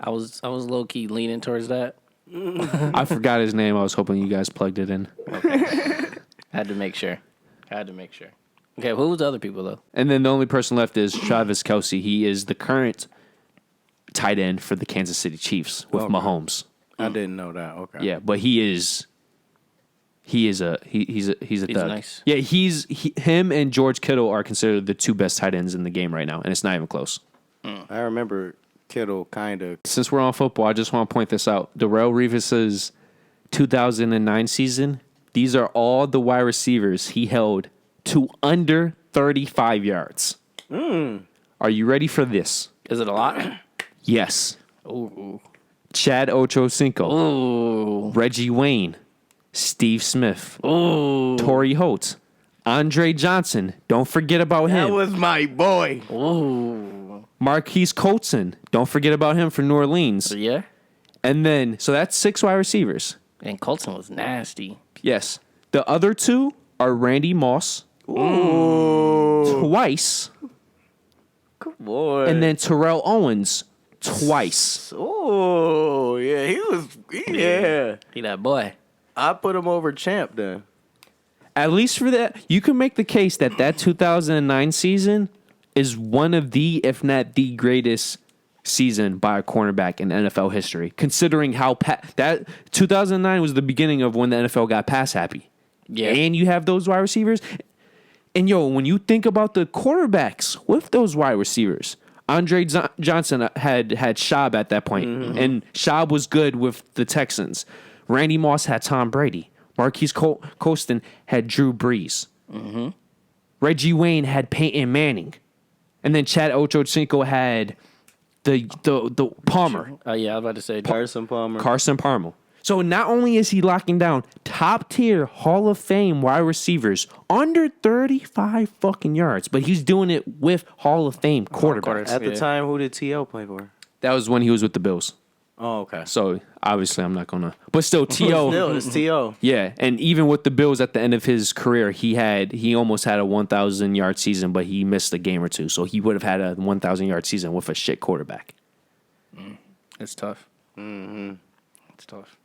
I was low key leaning towards that. I forgot his name. I was hoping you guys plugged it in. Had to make sure. Okay, who was the other people though? And then the only person left is Travis Kelce. He is the current tight end for the Kansas City Chiefs with Mahomes. I didn't know that. Okay. Yeah, but he's a thug. Nice. Yeah, him and George Kittle are considered the two best tight ends in the game right now, and it's not even close. I remember Kittle kind of. Since we're on football, I just want to point this out. Darrelle Revis's 2009 season, these are all the wide receivers he held to under 35 yards. Are you ready for this? Is it a lot? Yes. Ooh. Chad Ochocinco, Ooh. Reggie Wayne, Steve Smith, Ooh. Torrey Holt, Andre Johnson. Don't forget about him. That was my boy. Ooh. Marquise Colson. Don't forget about him for New Orleans. Yeah. And then, so that's 6 wide receivers. And Colton was nasty. Yes. The other 2 are Randy Moss. Twice. Boy. And then Terrell Owens twice. Oh, yeah. Yeah. He that boy. I put him over Champ then. At least for that, you can make the case that 2009 season is one of the, if not the greatest season by a cornerback in NFL history, considering how that 2009 was the beginning of when the NFL got pass happy. Yeah. And you have those wide receivers. And when you think about the quarterbacks with those wide receivers, Andre Johnson had Schaub at that point, and Schaub was good with the Texans. Randy Moss had Tom Brady. Marquise Colston had Drew Brees. Reggie Wayne had Peyton Manning. And then Chad Ochocinco had the Palmer. Oh, yeah, I was about to say Carson Palmer. Carson Palmer. So not only is he locking down top tier Hall of Fame wide receivers under 35 fucking yards, but he's doing it with Hall of Fame quarterbacks. At the time, who did T.O. play for? That was when he was with the Bills. Oh, okay. So obviously I'm not gonna, but still T.O. Still, it's T.O. Yeah, and even with the Bills at the end of his career, he almost had a 1,000 yard season, but he missed a game or two, so he would have had a 1,000 yard season with a shit quarterback. It's tough. It's tough.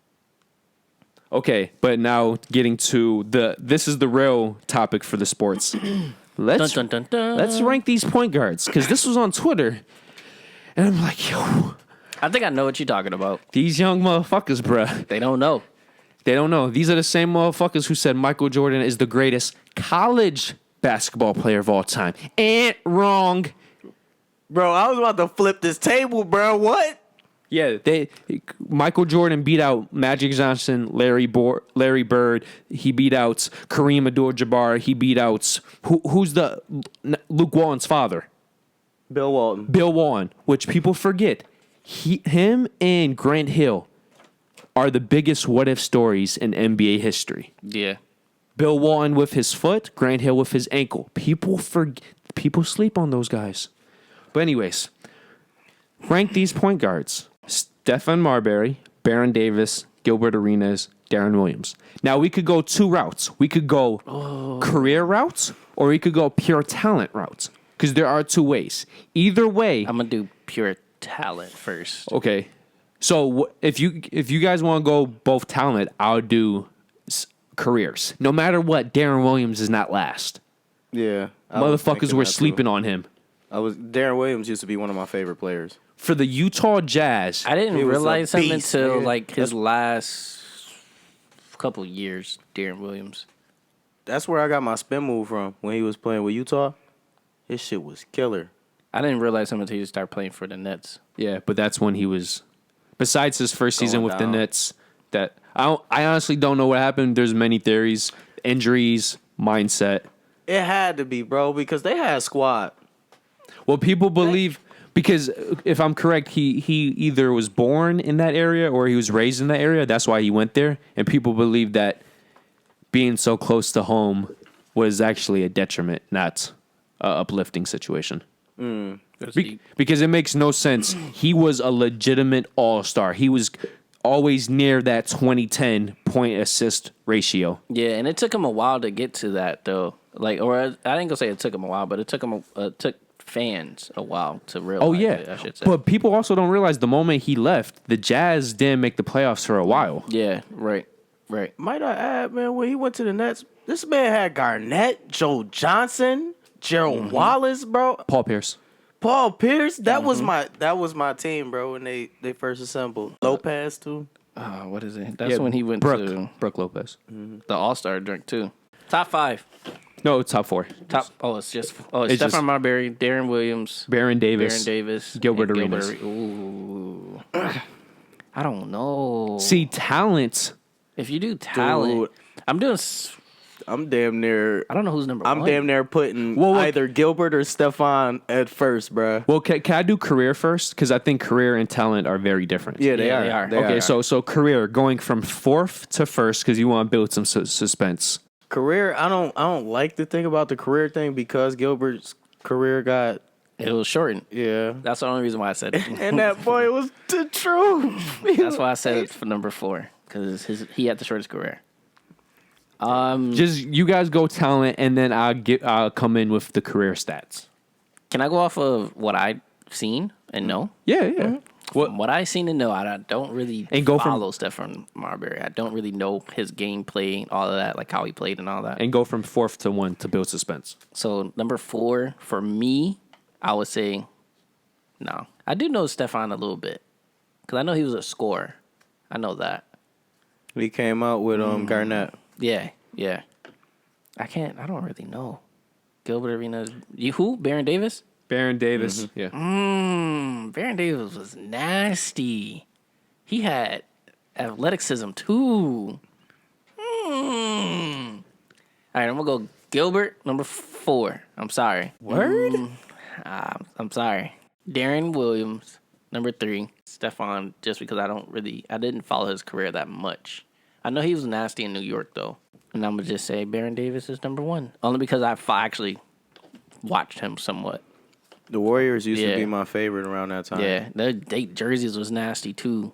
Okay, but now getting to this is the real topic for the sports. Let's Dun, dun, dun, dun. let's rank these point guards, because this was on Twitter, and I'm like, yo, I think I know what you're talking about. these young motherfuckers, bruh. They don't know. They don't know. These are the same motherfuckers who said Michael Jordan is the greatest college basketball player of all time. And wrong. Bro, I was about to flip this table, bro. What? Yeah, Michael Jordan beat out Magic Johnson, Larry Bird. He beat out Kareem Abdul-Jabbar. He beat out who's Luke Walton's father? Bill Walton. Bill Walton, which people forget. Him and Grant Hill are the biggest what if stories in NBA history. Yeah. Bill Walton with his foot, Grant Hill with his ankle. People sleep on those guys. But anyways, rank these point guards. Stephon Marbury, Baron Davis, Gilbert Arenas, Darren Williams. Now, we could go 2 routes. We could go career routes, or we could go pure talent routes, because there are 2 ways. Either way... I'm going to do pure talent first. Okay. So if you guys want to go both talent, I'll do careers. No matter what, Darren Williams is not last. Yeah. Motherfuckers were sleeping on him. Darren Williams used to be one of my favorite players. For the Utah Jazz, I didn't He was a realize him beast, until man. like his last couple years, Darren Williams. That's where I got my spin move from when he was playing with Utah. His shit was killer. I didn't realize him until he started playing for the Nets. yeah, but that's when he was. Besides his first season Going with the down. Nets, that I honestly don't know what happened. There's many theories, injuries, mindset. It had to be, bro, because they had a squad. Well, people believe, because if I'm correct, he either was born in that area or he was raised in that area. That's why he went there. And people believe that being so close to home was actually a detriment, not an uplifting situation. Because it makes no sense. He was a legitimate all-star. He was always near that 2010 point assist ratio. Yeah, and it took him a while to get to that though. Like, or I didn't go say it took him a while, but it took him took fans a while to realize Oh yeah, it, I should say. but people also don't realize the moment he left, the Jazz didn't make the playoffs for a while. Yeah, right. Might I add, man, when he went to the Nets, this man had Garnett, Joe Johnson, Gerald Wallace, bro. Paul Pierce. Paul Pierce. That was my team, bro, when they first assembled. Lopez too. What is it? That's when he went to Brooke Lopez. the All-Star drink too. Top 5. No, top 4. It's Stephon Marbury, Darren Williams, Baron Davis, Gilbert and Arenas. Ooh. I don't know. See, talent. If you do talent, Dude. I'm damn near. I don't know who's number 1. I'm damn near putting Well, either Gilbert or Stephon at first, bro. Well, can I do career first? Because I think career and talent are very different. Yeah, they Yeah, are. they are. Okay, so career going from 4th to 1st because you want to build some suspense. Career, I don't like to think about the career thing because Gilbert's career got It was shortened. yeah. That's the only reason why I said it. And that boy was the truth. That's why I said it for number 4 because he had the shortest career. Just you guys go talent, and then I'll come in with the career stats. Can I go off of what I've seen and know? Yeah. From what I've seen and know, I don't really And go from- follow Stephon Marbury. I don't really know his gameplay, all of that, like how he played and all that. And go from 4th to 1 to build suspense. So number 4 for me, I would say no. I do know Stephon a little bit because I know he was a scorer. I know that. He came out with Garnett. Yeah. I don't really know. Gilbert Arenas. You who? Baron Davis? Baron Davis. Yeah. Baron Davis was nasty. He had athleticism too. All right, I'm gonna go Gilbert number 4. I'm sorry. Word? I'm sorry. Darren Williams number 3. Stephon, just because I didn't follow his career that much. I know he was nasty in New York though, and I'm gonna just say Baron Davis is number 1, only because I actually watched him somewhat. The Warriors used to be my favorite around that time. Yeah, their jerseys was nasty too.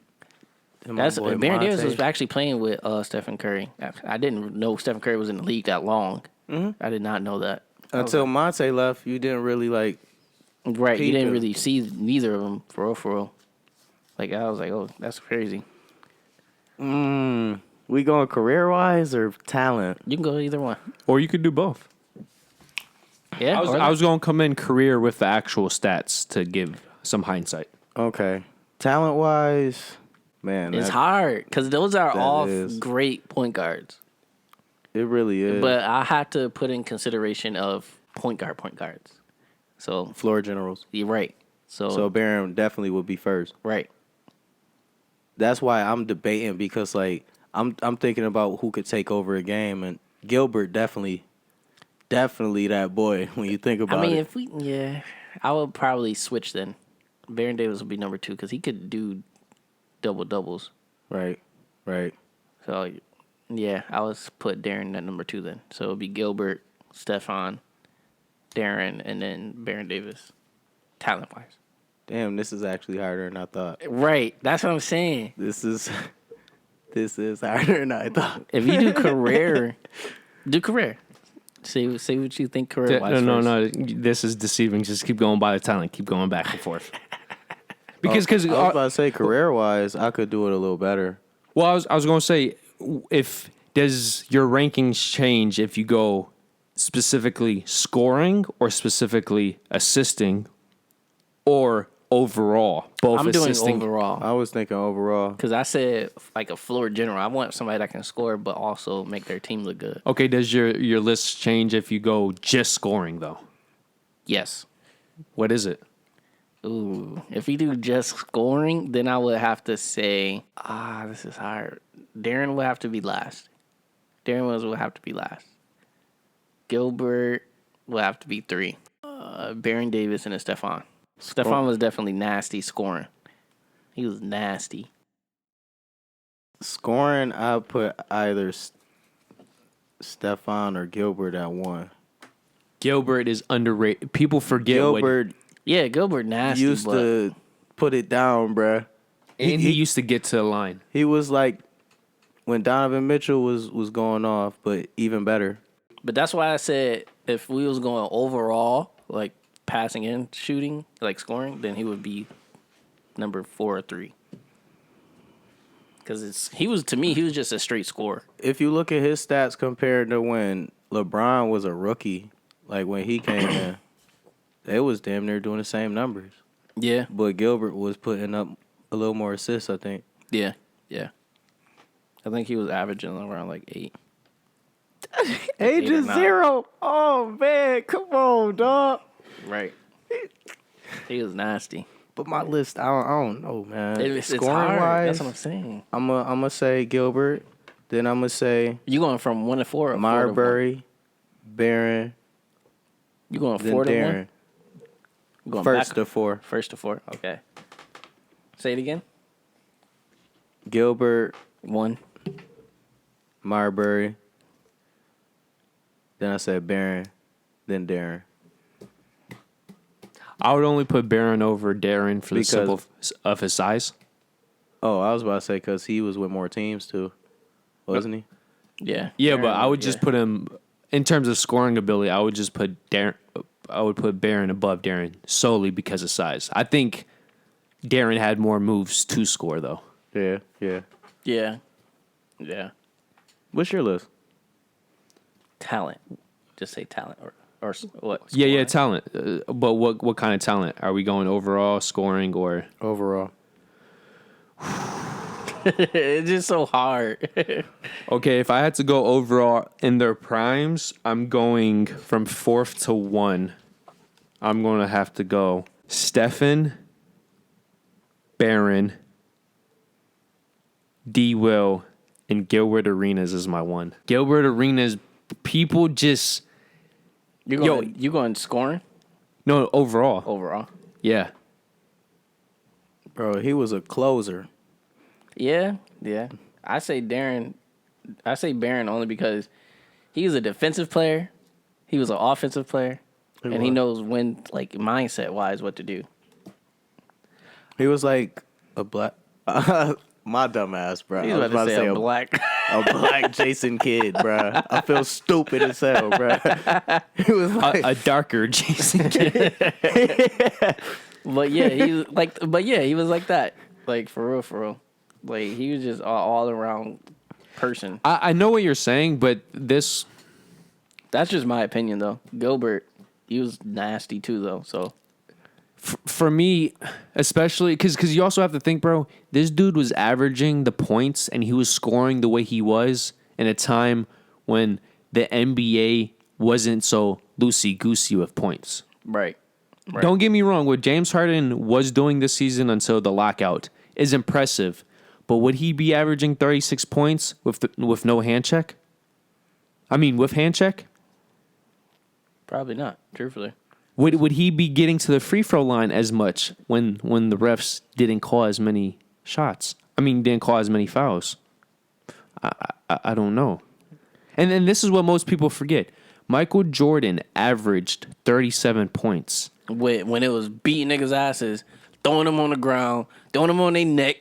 And my boy Baron Davis Monte. was actually playing with Stephen Curry. I didn't know Stephen Curry was in the league that long. I did not know that. Until Monte left, you didn't really like. Right, you peep didn't him. really see neither of them for real. Like I was like, oh, that's crazy. We going career wise or talent? You can go either one. Or you could do both. Yeah, I was going to come in career with the actual stats to give some hindsight. Okay, talent wise, man, it's hard because those are all is. great point guards. It really is. But I have to put in consideration of point guards. So floor generals. you're right. So Baron definitely would be first. Right. That's why I'm debating because like I'm thinking about who could take over a game, and Gilbert definitely that boy when you think about it. I mean, I would probably switch then. Baron Davis would be number 2 because he could do double doubles. Right. So yeah, I would put Darren at number 2 then. So it would be Gilbert, Stephon, Darren, and then Baron Davis, talent wise. Damn, this is actually harder than I thought. Right, that's what I'm saying. This is harder than I thought. If you do career, do career. Say what you think career wise. No. This is deceiving. Just keep going by the talent. Keep going back and forth. Because I was about to say career wise, I could do it a little better. Well, I was going to say, if does your rankings change if you go specifically scoring or specifically assisting or overall? Both I'm doing assisting. overall I was thinking overall. because I said like a floor general. I want somebody that can score but also make their team look good. Okay, does your list change if you go just scoring though? Yes. What is it? Ooh, if you do just scoring, then I would have to say, this is hard. Darren would have to be last. Darren Williams would have to be last. Gilbert would have to be 3. Baron Davis and Stephon. Stephon was definitely nasty scoring. He was nasty. Scoring, I put either Stephon or Gilbert at 1. Gilbert is underrated. People forget Gilbert Yeah, Gilbert nasty. used to put it down, bruh. and he used to get to the line. He was like when Donovan Mitchell was going off, but even better. But that's why I said if we was going overall, like passing and shooting, like scoring, then he would be number 4 or 3. Because he was just a straight scorer. If you look at his stats compared to when LeBron was a rookie, like when he came in, they was damn near doing the same numbers. Yeah. But Gilbert was putting up a little more assists, I think. Yeah. I think he was averaging around like 8. Age is 0. Oh, man. Come on, dog. Right. He was nasty. But my list, I don't know, man. It's Scoring hard. wise, That's what I'm saying. I'm gonna say Gilbert. Then I'm gonna say You going from 1 to 4 or 4 to 1? Marbury, Barron, You going then 4 to 1? Darren. You going First back? to 4. First to 4. Okay. Say it again. Gilbert, 1. Marbury. Then I said Barron, then Darren. I would only put Barron over Darren for the Because- simple of his size. Oh, I was about to say because he was with more teams too, wasn't he? Yeah. Yeah, Aaron, but I would just put him in terms of scoring ability. I would just put Darren. I would put Barron above Darren solely because of size. I think Darren had more moves to score though. Yeah. Yeah. What's your list? Talent. Just say talent or what? Yeah, Scoring. talent. But what kind of talent are we going overall, scoring, or Overall. It's just so hard. okay? If I had to go overall in their primes, I'm going from 4th to 1. I'm going to have to go Stephen, Barron, D. Will, and Gilbert Arenas is my 1. Gilbert Arenas, people just You going scoring no overall. overall? Yeah. Bro, he was a closer. Yeah. I say Barron only because he was a defensive player. He was an offensive player. And he knows when, like, mindset wise, what to do. He was like a black. My dumb ass, bro. He's I was about to say a black. a black Jason Kidd, bro. I feel stupid as hell, bro. He was like A darker Jason Kidd. But yeah, he was like that. Like, for real. Like, he was just all around person. I know what you're saying, but this That's just my opinion, though. Gilbert, he was nasty too, though. So for me, especially because you also have to think, bro, this dude was averaging the points and he was scoring the way he was in a time when the NBA wasn't so loosey-goosey with points. right. Don't get me wrong, what James Harden was doing this season until the lockout is impressive, but would he be averaging 36 points with no hand check? I mean, with hand check? Probably not. Truthfully. Would he be getting to the free throw line as much when the refs didn't call as many shots? I mean, didn't call as many fouls. I don't know. And then this is what most people forget. Michael Jordan averaged 37 points. When it was beating niggas' asses, throwing them on the ground, throwing them on their neck,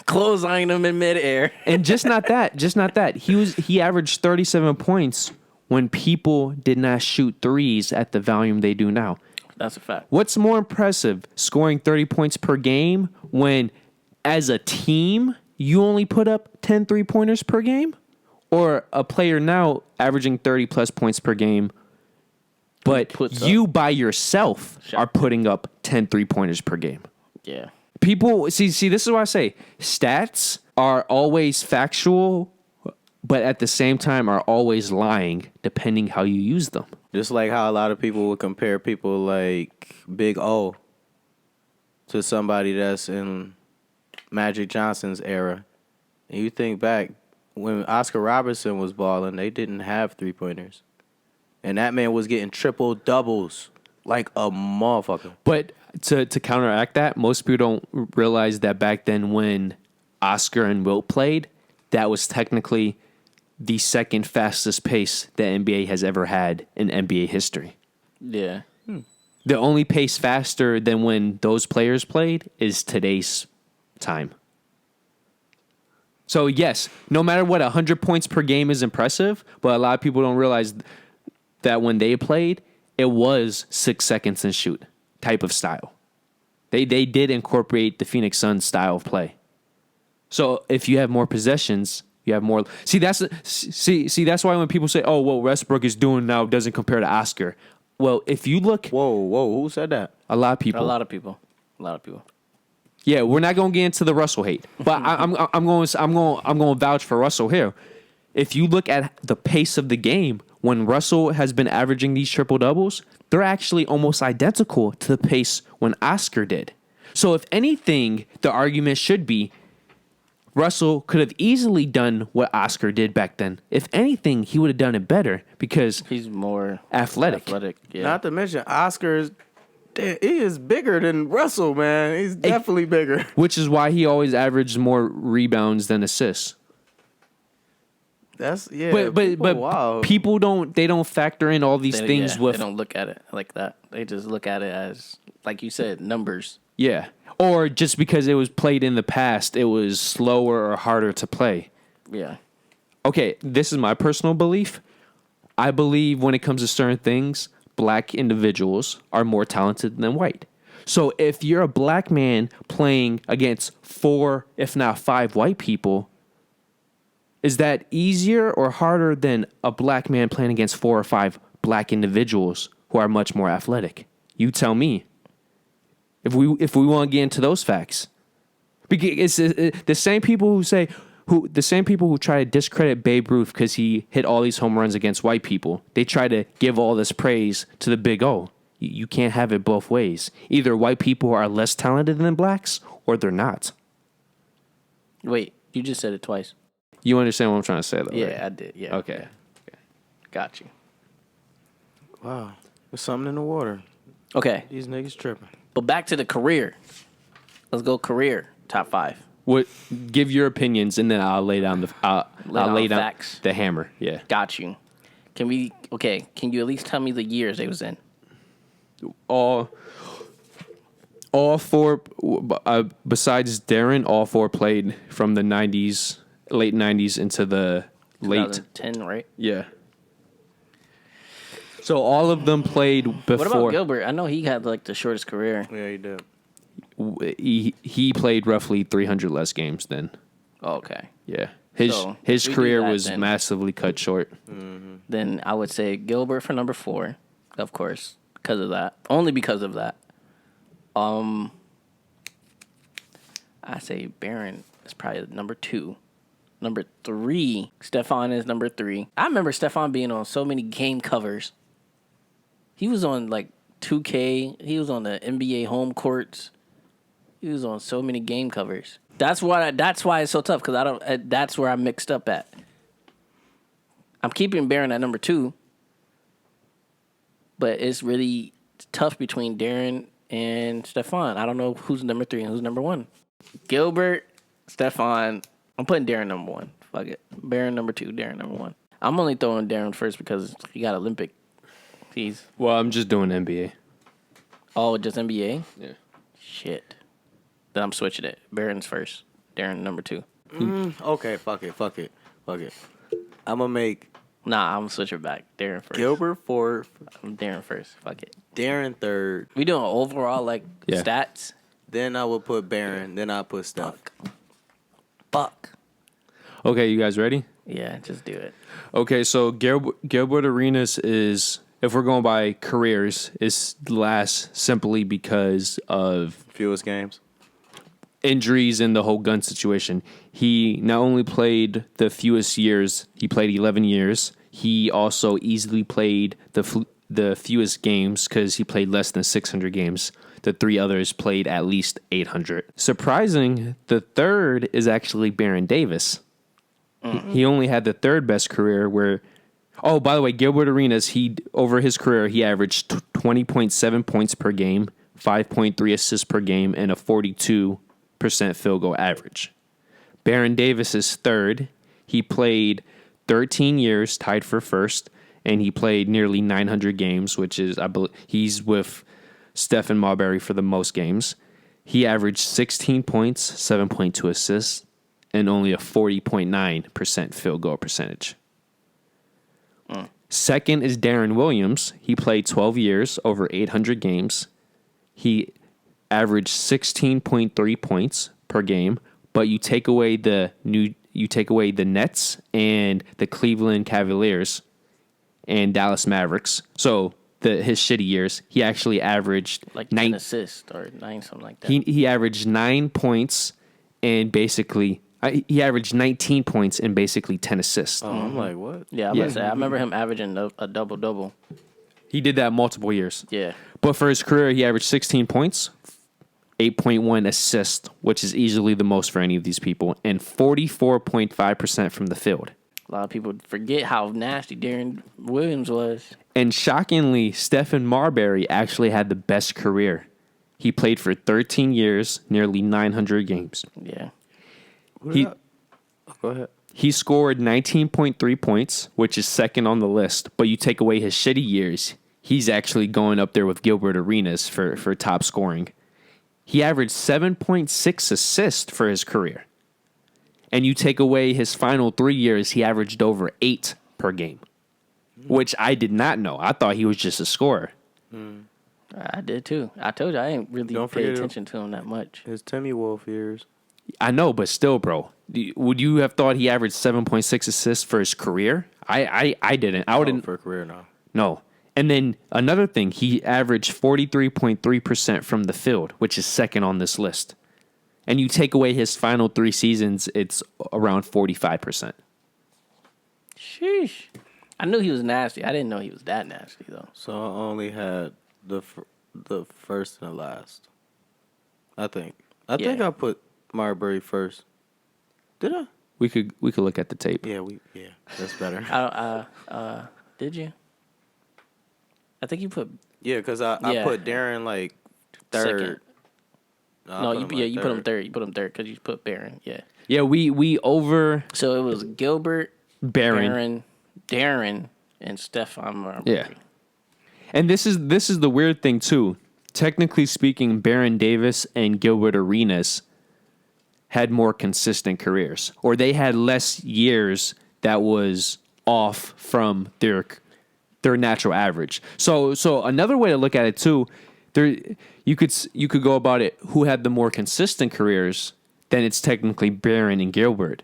clotheslining them in midair. And just not that. He averaged 37 points when people did not shoot threes at the volume they do now. That's a fact. What's more impressive, scoring 30 points per game when, as a team, you only put up 10 3-pointers per game? Or a player now averaging 30-plus points per game, but you by yourself are putting up 10 3-pointers per game? Yeah. People, see, this is why I say stats are always factual, but at the same time are always lying, depending how you use them. just like how a lot of people would compare people like Big O to somebody that's in Magic Johnson's era. And you think back when Oscar Robertson was balling, they didn't have 3-pointers. And that man was getting triple doubles like a motherfucker. But to counteract that, most people don't realize that back then when Oscar and Wilt played, that was technically the second fastest pace the NBA has ever had in NBA history. Yeah. The only pace faster than when those players played is today's time. So yes, no matter what, 100 points per game is impressive, but a lot of people don't realize that when they played, it was 6 seconds and shoot type of style. They did incorporate the Phoenix Suns style of play. So if you have more possessions, you have more. See, that's why when people say, "Oh, what Westbrook is doing now doesn't compare to Oscar." Well, if you look, Whoa, who said that? a lot of people. A lot of people. Yeah, we're not gonna get into the Russell hate, but I'm going to vouch for Russell here. If you look at the pace of the game, when Russell has been averaging these triple doubles, they're actually almost identical to the pace when Oscar did. So if anything, the argument should be Russell could have easily done what Oscar did back then. If anything, he would have done it better because he's more athletic. Yeah. Not to mention, Oscar is bigger than Russell, man. He's definitely bigger. Which is why he always averaged more rebounds than assists. That's But wow. people don't factor in all these things with. They don't look at it like that. They just look at it as, like you said, numbers. Yeah. Or just because it was played in the past, it was slower or harder to play. Yeah. Okay, this is my personal belief. I believe when it comes to certain things, black individuals are more talented than white. So if you're a black man playing against 4, if not 5 white people, is that easier or harder than a black man playing against 4 or 5 black individuals who are much more athletic? You tell me. If we want to get into those facts, because it's the same people who try to discredit Babe Ruth because he hit all these home runs against white people. They try to give all this praise to the Big O. You can't have it both ways. Either white people are less talented than blacks, or they're not. Wait, you just said it twice. You understand what I'm trying to say, though? Yeah, right? I did. Yeah. Okay. Got you. Wow, there's something in the water. Okay, These niggas tripping. but back to the career. Let's go career top 5. What? Give your opinions, and then I'll lay down the down facts. the hammer. Yeah. Got you. Can you at least tell me the years they was in? All 4, besides Darren, all 4 played from the 90s, late 90s into the late 2010, right? Yeah. So all of them played before. What about Gilbert? I know he had like the shortest career. Yeah, he did. He played roughly 300 less games then. Oh, okay. Yeah. So, His we do career that was then. massively cut short. Then I would say Gilbert for number 4, of course, because of that. Only because of that. I say Barron is probably number 2. Number 3, Stefan is number 3. I remember Stefan being on so many game covers. He was on like 2K. He was on the NBA home courts. He was on so many game covers. That's why it's so tough, because that's where I mixed up at. I'm keeping Barron at number 2, but it's really tough between Darren and Stefan. I don't know who's number 3 and who's number 1. Gilbert, Stefan. I'm putting Darren number 1. Fuck it. Barron number 2, Darren number 1. I'm only throwing Darren first because he got Olympic. Well, I'm just doing NBA. Oh, just NBA? Yeah. Shit. Then I'm switching it. Barron's first. Darren number 2. Okay, fuck it. I'm gonna make Nah, I'm switching back. Darren first. Gilbert 4th, I'm Darren first. Fuck it. Darren 3rd. We doing overall Yeah. stats? Then I will put Barron. Then I put Steph. Fuck. Okay, you guys ready? Yeah, just do it. Okay, so Gilbert Arenas is, if we're going by careers, is last simply because of Fewest games. injuries and the whole gun situation. He not only played the fewest years, he played 11 years. He also easily played the fewest games because he played less than 600 games. The 3 others played at least 800. Surprising, the 3rd is actually Baron Davis. He only had the 3rd best career where... Oh, by the way, Gilbert Arenas, over his career, he averaged 20.7 points per game, 5.3 assists per game, and a 42% field goal average. Baron Davis is 3rd. He played 13 years, tied for 1st, and he played nearly 900 games, which is, I believe, he's with Stephen Marbury for the most games. He averaged 16 points, 7.2 assists, and only a 40.9% field goal percentage. Second is Darren Williams. He played 12 years, over 800 games. He averaged 16.3 points per game, but you take away the Nets and the Cleveland Cavaliers and Dallas Mavericks. So his shitty years, he actually averaged like 10 assists or 9, something like that. He averaged 9 points and basically he averaged 19 points and basically 10 assists. Oh, I'm like, what? Yeah, I remember him averaging a double-double. He did that multiple years. Yeah. But for his career, he averaged 16 points, 8.1 assists, which is easily the most for any of these people, and 44.5% from the field. A lot of people forget how nasty Darren Williams was. And shockingly, Stephen Marbury actually had the best career. He played for 13 years, nearly 900 games. Yeah. Go ahead. He scored 19.3 points, which is second on the list. But you take away his shitty years, he's actually going up there with Gilbert Arenas for top scoring. He averaged 7.6 assists for his career. And you take away his final 3 years, he averaged over 8 per game, which I did not know. I thought he was just a scorer. I did too. I told you I ain't really pay attention to him that much. His Timmy Wolf years. I know, but still, bro. Would you have thought he averaged 7.6 assists for his career? I didn't. I wouldn't. For a career, no. No. And then another thing, he averaged 43.3% from the field, which is second on this list. And you take away his final 3 seasons, it's around 45%. Sheesh. I knew he was nasty. I didn't know he was that nasty, though. So I only had the first and the last. I think I put Marbury first. Did I? We could look at the tape. Yeah, that's better. Did you? I think you put because I put Darren like third. second. No, you put him third. You put him third because you put Barron. Yeah. Yeah, we over So it was Gilbert, Barron. Darren, and Stefan Marbury. Yeah. And this is the weird thing too. Technically speaking, Baron Davis and Gilbert Arenas had more consistent careers, or they had less years that was off from their natural average. So another way to look at it too, you could go about it who had the more consistent careers, then it's technically Baron and Gilbert.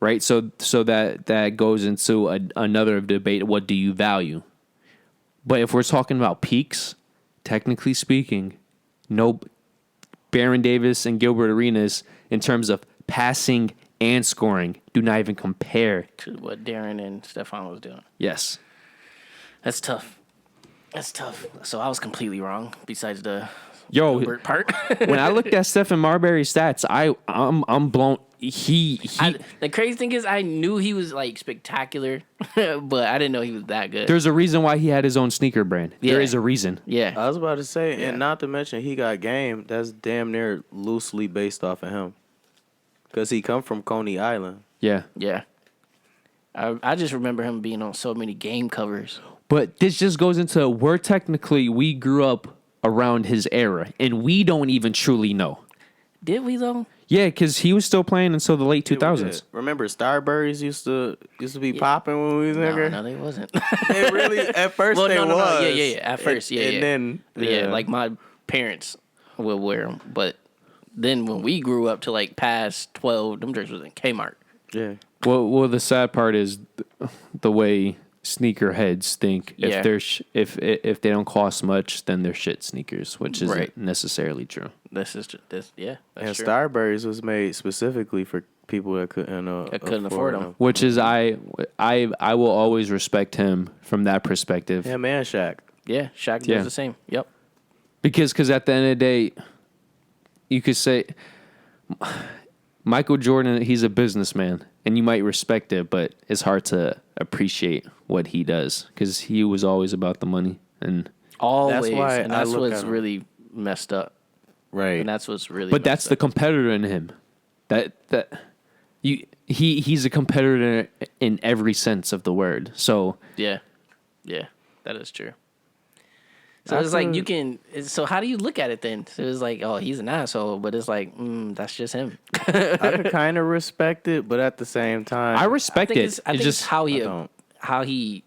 Right? So that goes into another debate, what do you value? But if we're talking about peaks, technically speaking, no Baron Davis and Gilbert Arenas in terms of passing and scoring do not even compare to what Darren and Stefan was doing. Yes. That's tough. So I was completely wrong. Besides the Gilbert part. When I looked at Stephen Marbury's stats, I'm blown. The crazy thing is, I knew he was like spectacular, but I didn't know he was that good. There's a reason why he had his own sneaker brand. Yeah. There is a reason. Yeah, I was about to say, and not to mention he got game. That's damn near loosely based off of him, because he come from Coney Island. Yeah. Yeah. I just remember him being on so many game covers. But this just goes into we grew up around his era, and we don't even truly know. Did we though? Yeah, because he was still playing until the late 2000s. Remember, Starburys used to be popping when we was younger. No, they wasn't. They really at first they was. No. Yeah. At first, and then like my parents would wear them, but then when we grew up to like past 12, them jerseys was in Kmart. Yeah. Well, the sad part is the way sneakerheads think. If they're if they don't cost much, then they're shit sneakers, which isn't necessarily true. That's true. And Starburys was made specifically for people that couldn't afford them. Which is I will always respect him from that perspective. Yeah, man, Shaq. Yeah, Shaq does the same. Yep. Because at the end of the day, you could say Michael Jordan, he's a businessman, and you might respect it, but it's hard to appreciate what he does because he was always about the money. And always. That's what's really messed up. Right. And that's what's really But that's the competitor in him. He's a competitor in every sense of the word. So yeah, that is true. So it's like you can. So how do you look at it then? So it's like, oh, he's an asshole, but it's like, that's just him. I could kind of respect it, but at the same time, I respect it. I think it's how he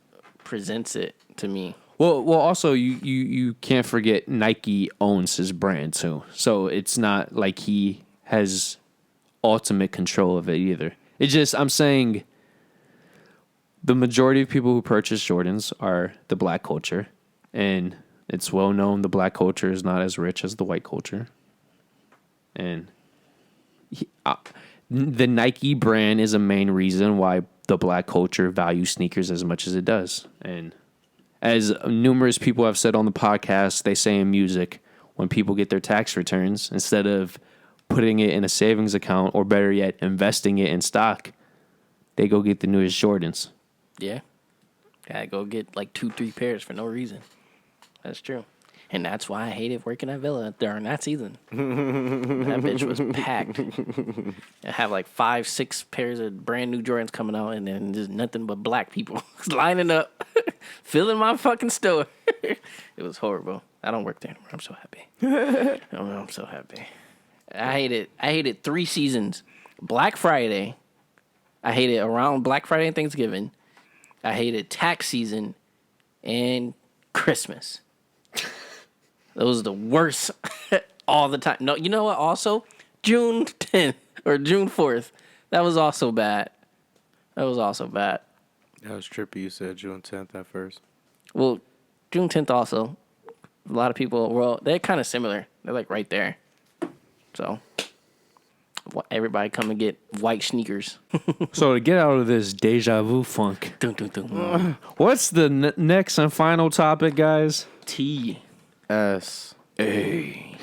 presents it to me. Well, also you can't forget Nike owns his brand too, so it's not like he has ultimate control of it either. It's just I'm saying the majority of people who purchase Jordans are the black culture, and it's well known the black culture is not as rich as the white culture, and the Nike brand is a main reason why the black culture values sneakers as much as it does, and as numerous people have said on the podcast, they say in music, when people get their tax returns, instead of putting it in a savings account, or better yet, investing it in stock, they go get the newest Jordans. Yeah. Gotta go get like 2-3 pairs for no reason. That's true. And that's why I hated working at Villa during that season. That bitch was packed. I have like 5-6 pairs of brand new Jordans coming out, and then just nothing but black people lining up, filling my fucking store. It was horrible. I don't work there anymore. I'm so happy. I'm so happy. I hated 3 seasons. Black Friday. I hated around Black Friday and Thanksgiving. I hated tax season and Christmas. Those are the worst all the time. No, you know what? Also, June 10th or June 4th. That was also bad. That was trippy. You said June 10th at first. Well, June 10th also. A lot of people, well, they're kind of similar. They're like right there. So, everybody come and get white sneakers. So to get out of this deja vu funk, Dun, dun, dun. what's the next and final topic, guys? T. S. A.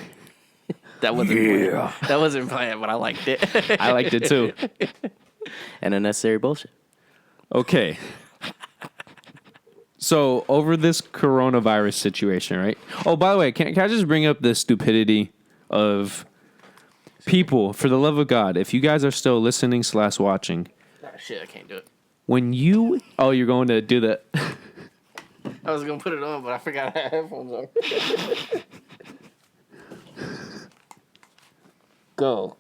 That wasn't planned, but I liked it. I liked it too. And unnecessary bullshit. Okay. So over this coronavirus situation, right? Oh, by the way, can I just bring up the stupidity of people? For the love of God, if you guys are still listening / watching, Shit, I can't do it. when you you're going to do that. I was gonna put it on, but I forgot I had headphones on. Go.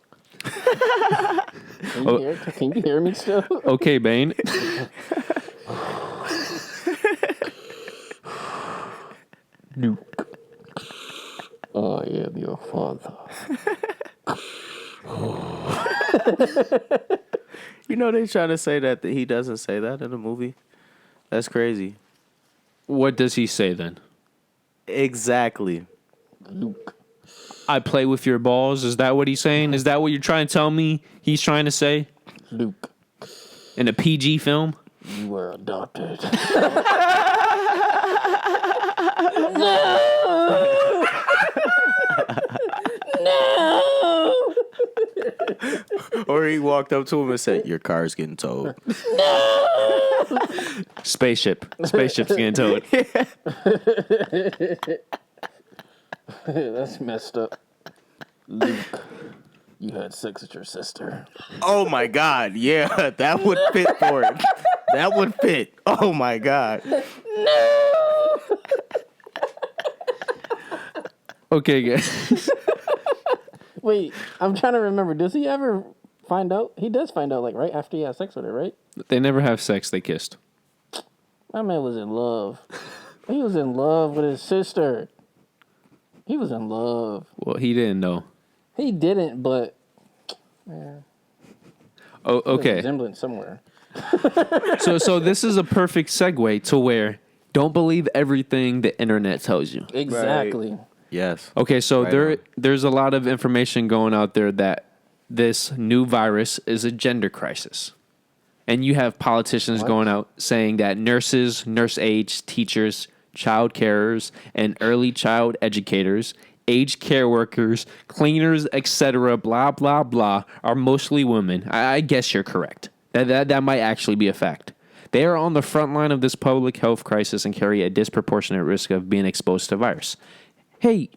Can you hear me still? Okay, Bane. Luke. I am your father. You know they try to say that he doesn't say that in the movie. That's crazy. What does he say then? Exactly. Luke. I play with your balls. Is that what he's saying? Is that what you're trying to tell me he's trying to say? Luke. In a PG film? You were adopted. No! Or he walked up to him and said, "Your car's getting towed." Spaceship's getting towed. That's messed up. Luke, you had sex with your sister. Oh my God. Yeah, that would fit for it. That would fit. Oh my God. No! Okay, guys. Wait, I'm trying to remember. Does he ever find out? He does find out, like, right after he has sex with her, right? They never have sex. They kissed. My man was in love. He was in love with his sister. He was in love. Well, he didn't know. He didn't, but... Yeah. Oh, There's a okay. resemblance somewhere. So this is a perfect segue to where don't believe everything the internet tells you. Exactly. Right. Yes. Okay, so Right there's a lot of information going out there that this new virus is a gender crisis. And you have politicians going out saying that nurses, nurse aides, teachers, child carers, and early child educators, aged care workers, cleaners, etc., blah, blah, blah, are mostly women. I guess you're correct. That might actually be a fact. They are on the front line of this public health crisis and carry a disproportionate risk of being exposed to virus. Hey,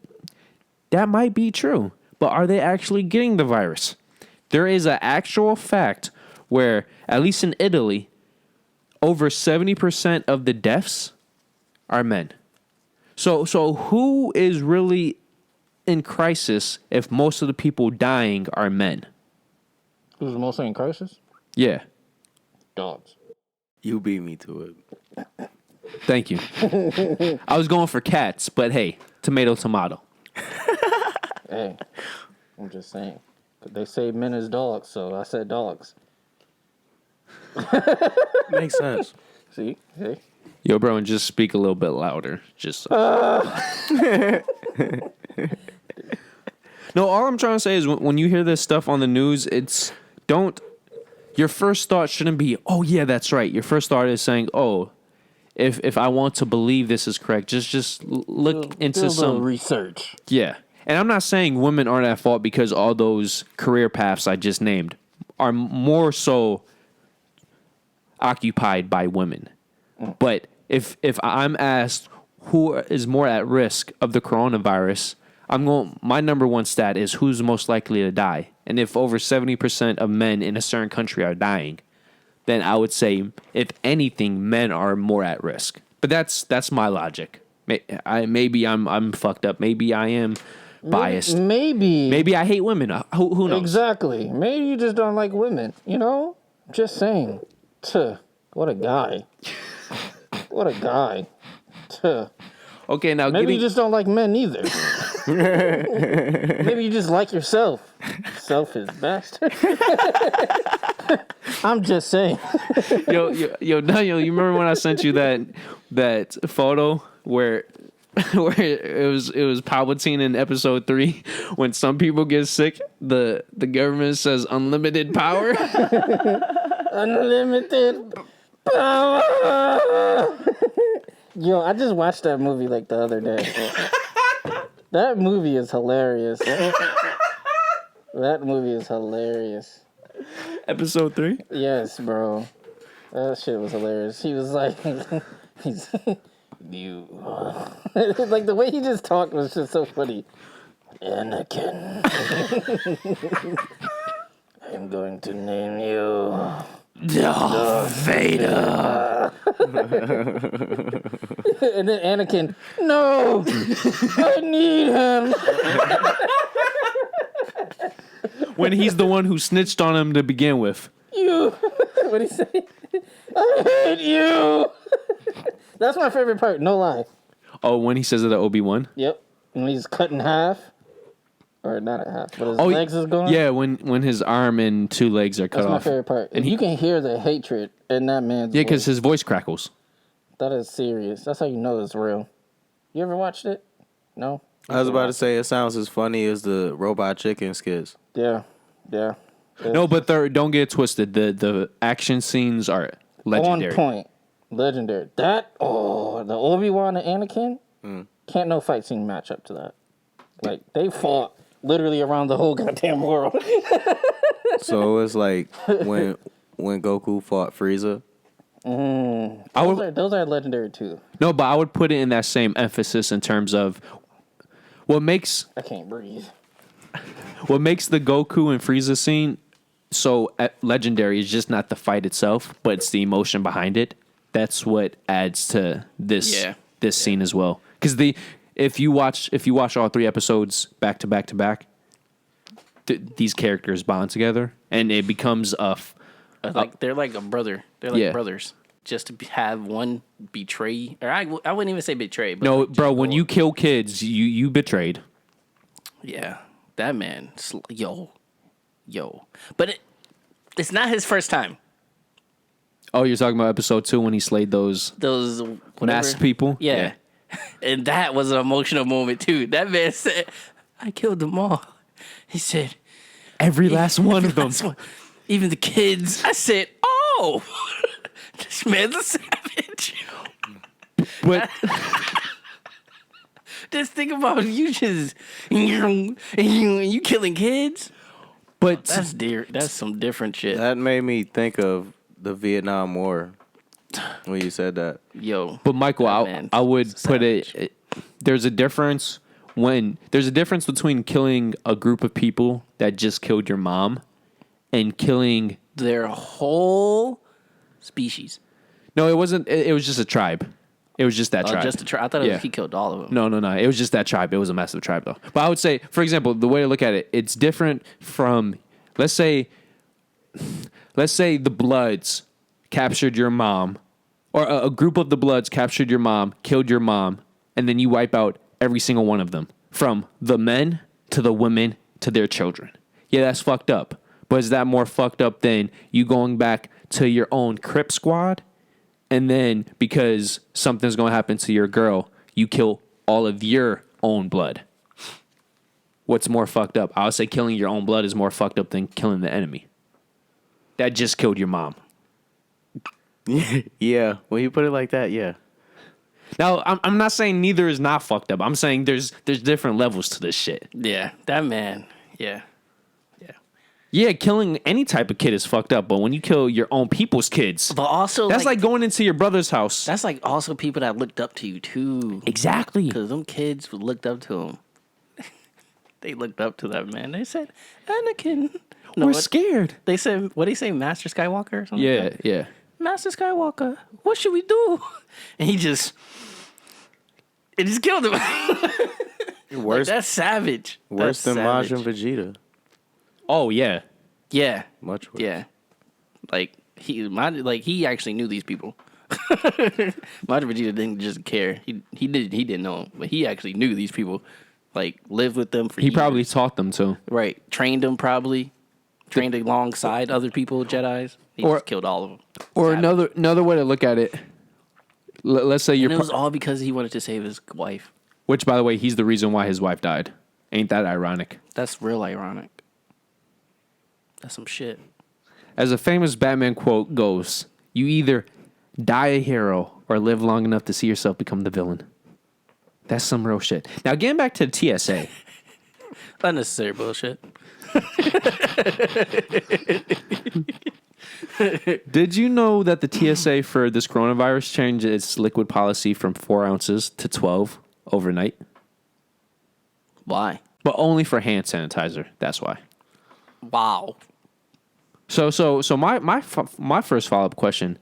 that might be true, but are they actually getting the virus? There is an actual fact where, at least in Italy, over 70% of the deaths are men. So who is really in crisis if most of the people dying are men? Who's mostly in crisis? Yeah. Dogs. You beat me to it. Thank you. I was going for cats, but hey, tomato, tomato. Hey, I'm just saying. They say men is dogs, so I said dogs. Makes sense. See? Yo, bro, and just speak a little bit louder. Just No, all I'm trying to say is when you hear this stuff on the news, your first thought shouldn't be, oh, yeah, that's right. Your first thought is saying, oh, if I want to believe this is correct, just look into some research. Yeah. And I'm not saying women aren't at fault because all those career paths I just named are more so occupied by women. But if I'm asked who is more at risk of the coronavirus, my number one stat is who's most likely to die. And if over 70% of men in a certain country are dying, then I would say, if anything, men are more at risk. But that's my logic. Maybe I'm fucked up. Maybe I am biased. Maybe I hate women. Who knows? Exactly. Maybe you just don't like women. You know? Just saying. What a guy. What a guy. Okay, now maybe you just don't like men either. Maybe you just like yourself. Selfish bastard. I'm just saying. Yo, Daniel, you remember when I sent you that photo where it was Palpatine in episode 3 when some people get sick, the government says unlimited power. Unlimited power. Yo, I just watched that movie like the other day. That movie is hilarious. That movie is hilarious. Episode 3? Yes, bro. That shit was hilarious. He was like, you. Like the way he just talked was just so funny. Anakin. I'm going to name you Darth Vader. And then Anakin, no, I need him. When he's the one who snitched on him to begin with. You, what'd he say? I hate you. That's my favorite part, no lie. Oh, when he says it to Obi-Wan? Yep. When he's cut in half. Or not at half, but his legs is going. Yeah, when his arm and 2 legs are cut off. That's my favorite part. And you can hear the hatred in that man's Yeah, because voice. his voice crackles. That is serious. That's how you know it's real. You ever watched it? No? I was about to say it sounds as funny as the robot chicken skits. Yeah. No, but don't get it twisted. The action scenes are legendary. On point. Legendary. The Obi-Wan and Anakin, can't no fight scene match up to that. Like, they fought literally around the whole goddamn world. So it's like when Goku fought Frieza. Those are legendary too. No, but I would put it in that same emphasis in terms of what makes I can't breathe. What makes the Goku and Frieza scene so legendary is just not the fight itself, but it's the emotion behind it. That's what adds to this scene as well. Because if you watch all 3 episodes back to back to back, these characters bond together, and it becomes they're like a brother. They're like brothers. Just to have one betray, or I wouldn't even say betray. But no, like bro. When you kill kids, you betrayed. Yeah, that man, yo, but it's not his first time. Oh, you're talking about episode 2 when he slayed those masked people? Yeah. And that was an emotional moment too. That man said, "I killed them all." He said, "Every last one of them, even the kids." I said, "Oh, this man's a savage." But just think about you killing kids. But that's some different shit. That made me think of the Vietnam War when you said that. Yo, but Michael, I would put it. There's a difference between killing a group of people that just killed your mom and killing their whole species. No, it wasn't. It was just a tribe. It was just that tribe. Just a tribe. I thought he killed all of them. No. It was just that tribe. It was a massive tribe, though. But I would say, for example, the way to look at it, it's different from, let's say the Bloods captured your mom or a group of the Bloods captured your mom, killed your mom, and then you wipe out every single one of them, from the men to the women to their children. Yeah, that's fucked up. But is that more fucked up than you going back to your own Crip squad, and then because something's going to happen to your girl, you kill all of your own blood? What's more fucked up? I would say killing your own blood is more fucked up than killing the enemy that just killed your mom. Yeah, when you put it like that, yeah. Now, I'm not saying neither is not fucked up. I'm saying there's different levels to this shit. Yeah, that man. Yeah. Yeah, killing any type of kid is fucked up, but when you kill your own people's kids, But also, that's like going into your brother's house. that's like also people that looked up to you too. Exactly. Because them kids looked up to him. They looked up to that man. They said, Anakin. No, We're what- scared. They said, what did he say, Master Skywalker or something? Yeah, like that? yeah. Master Skywalker, what should we do? And it just killed him. Worse, That's savage. worse That's than Majin savage. Vegeta. Oh, yeah. Yeah, Much worse. yeah. Like he actually knew these people. Majin Vegeta didn't just care. He didn't know them, but he actually knew these people. Like lived with them for He years. probably taught them to. Right. Trained them probably. Trained alongside other people, Jedis. He Or- just killed all of them. Or Savage. another way to look at it, let's say And you're... it was all because he wanted to save his wife. Which, by the way, he's the reason why his wife died. Ain't that ironic? That's real ironic. That's some shit. As a famous Batman quote goes, you either die a hero or live long enough to see yourself become the villain. That's some real shit. Now, getting back to the TSA. Unnecessary bullshit. Did you know that the TSA for this coronavirus changed its liquid policy from 4 ounces to 12 overnight? Why? But only for hand sanitizer. That's why. Wow. So my first follow-up question,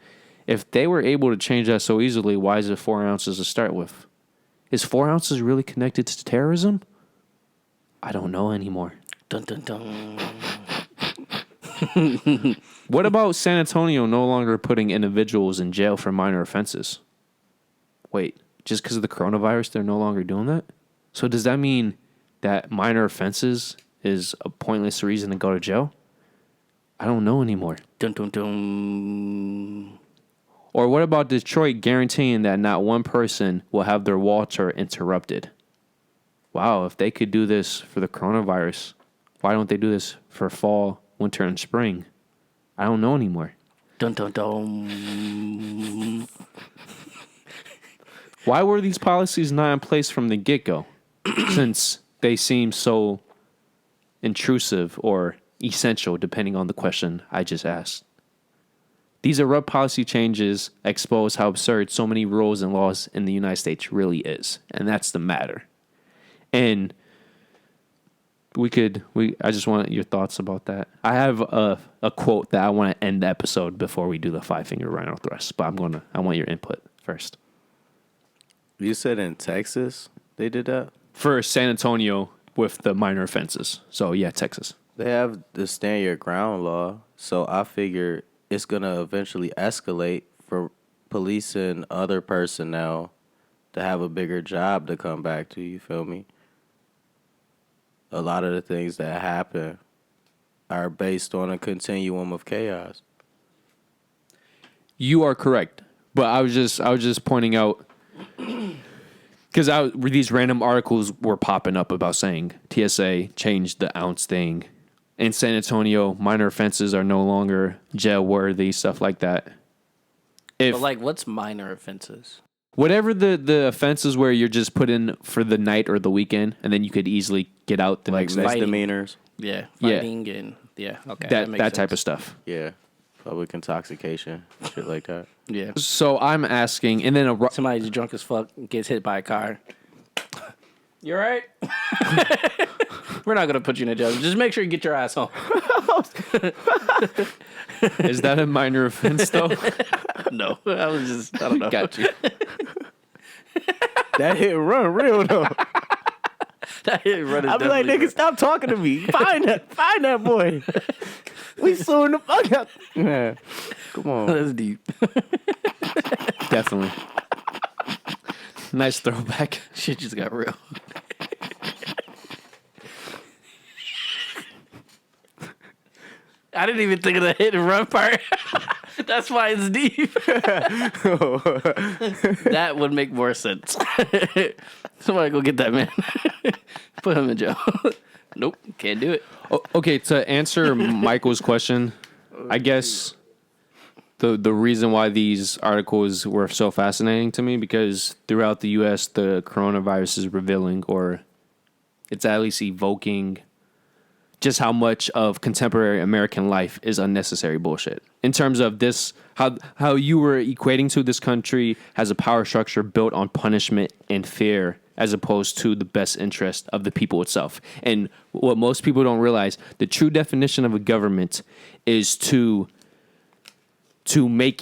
if they were able to change that so easily, why is it 4 ounces to start with? Is 4 ounces really connected to terrorism? I don't know anymore. Dun dun dun. What about San Antonio no longer putting individuals in jail for minor offenses? Wait, just because of the coronavirus, they're no longer doing that? So does that mean that minor offenses is a pointless reason to go to jail? I don't know anymore. Dun dun dun. Or what about Detroit guaranteeing that not one person will have their water interrupted? Wow, if they could do this for the coronavirus, why don't they do this for fall, winter, and spring? I don't know anymore. Dun dun dun. Why were these policies not in place from the get-go? Since they seem so intrusive or essential, depending on the question I just asked. These abrupt policy changes expose how absurd so many rules and laws in the United States really is. And that's the matter. And I just want your thoughts about that. I have a quote that I want to end the episode before we do the 5-finger rhino thrust, but I want your input first. You said in Texas they did that? For San Antonio with the minor offenses. So yeah, Texas. They have the stand your ground law, so I figure it's gonna eventually escalate for police and other personnel to have a bigger job to come back to. You feel me? A lot of the things that happen are based on a continuum of chaos. You are correct, but I was just pointing out because these random articles were popping up about saying TSA changed the ounce thing. In San Antonio, minor offenses are no longer jail worthy, stuff like that. But like, what's minor offenses? Whatever the offenses where you're just put in for the night or the weekend, and then you could easily get out the Like next day. misdemeanors. Yeah, Yeah. fighting and okay, That makes type sense. of stuff. Yeah. Public intoxication. Shit like that. Yeah. So I'm asking, and then Somebody's drunk as fuck, gets hit by a car. You all right? We're not gonna put you in a jail. Just make sure you get your ass home. is that a minor offense though? No, I don't know. Got you. That hit and run real though. That hit and run is I'll be like, definitely nigga, stop talking to me. Find that boy. We suing the fuck out. Yeah. Come on. That's deep. Definitely. Nice throwback. Shit just got real. I didn't even think of the hit and run part. That's why it's deep. That would make more sense. Somebody go get that man. Put him in jail. Nope, can't do it. Okay, to answer Michael's question, I guess the reason why these articles were so fascinating to me because throughout the U.S. the coronavirus is revealing, or it's at least evoking, just how much of contemporary American life is unnecessary bullshit. In terms of this, how you were equating to this country has a power structure built on punishment and fear as opposed to the best interest of the people itself. And what most people don't realize, the true definition of a government is to make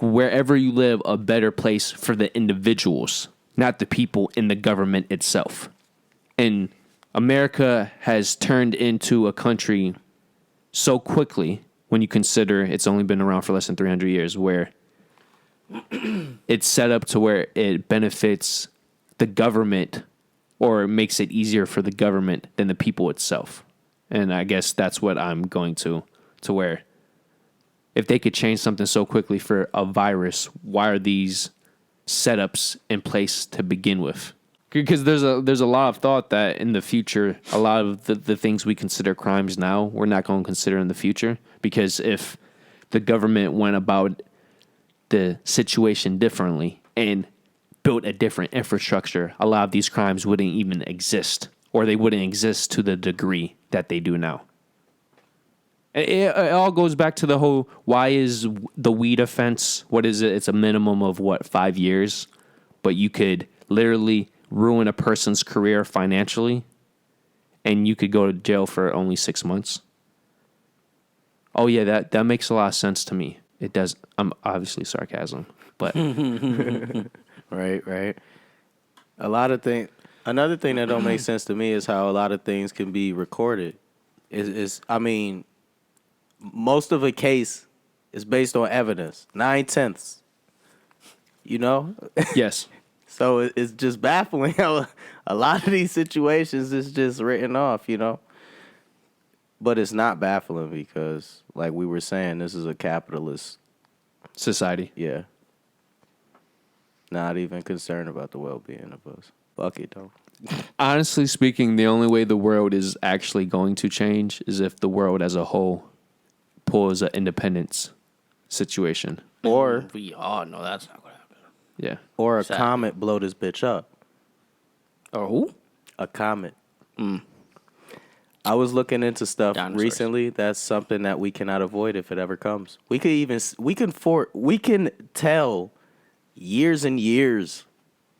wherever you live a better place for the individuals, not the people in the government itself. And America has turned into a country so quickly when you consider it's only been around for less than 300 years, where it's set up to where it benefits the government or makes it easier for the government than the people itself. And I guess that's what I'm going to where if they could change something so quickly for a virus, why are these setups in place to begin with? Because there's a lot of thought that in the future, a lot of the things we consider crimes now, we're not going to consider in the future. Because if the government went about the situation differently and built a different infrastructure, a lot of these crimes wouldn't even exist, or they wouldn't exist to the degree that they do now. It all goes back to the whole, why is the weed offense, what is it? It's a minimum of 5 years, but you could literally ruin a person's career financially, and you could go to jail for only 6 months. Oh yeah, that makes a lot of sense to me. It does. I'm obviously sarcasm, but Right. A lot of things. Another thing that don't make sense to me is how a lot of things can be recorded. I mean, most of a case is based on evidence. 9/10. You know. yes. So it's just baffling how a lot of these situations is just written off, you know. But it's not baffling because, like we were saying, this is a capitalist Society. Yeah. Not even concerned about the well-being of us. Fuck it, though. Honestly speaking, the only way the world is actually going to change is if the world as a whole pulls an independence situation. Or We all know that's not going to happen. Yeah. or a Sad. comet blow this bitch up. Or who? A comet. I was looking into stuff Dinosaurs. recently. That's something that we cannot avoid if it ever comes. We can tell years and years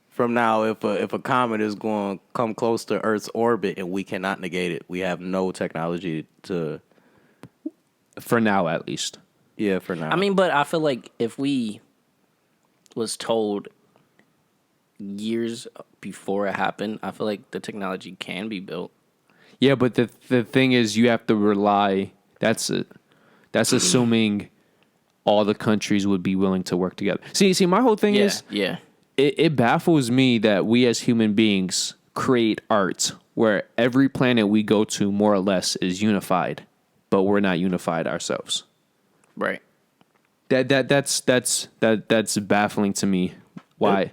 from now if a comet is going to come close to Earth's orbit, and we cannot negate it. We have no technology to. For now, at least. Yeah, for now. I mean, but I feel like if we was told years before it happened, I feel like the technology can be built. Yeah, but the thing is, you have to rely. That's assuming all the countries would be willing to work together. See, my whole thing is, Yeah. it baffles me that we as human beings create art where every planet we go to more or less is unified, but we're not unified ourselves. Right. That's baffling to me. Why?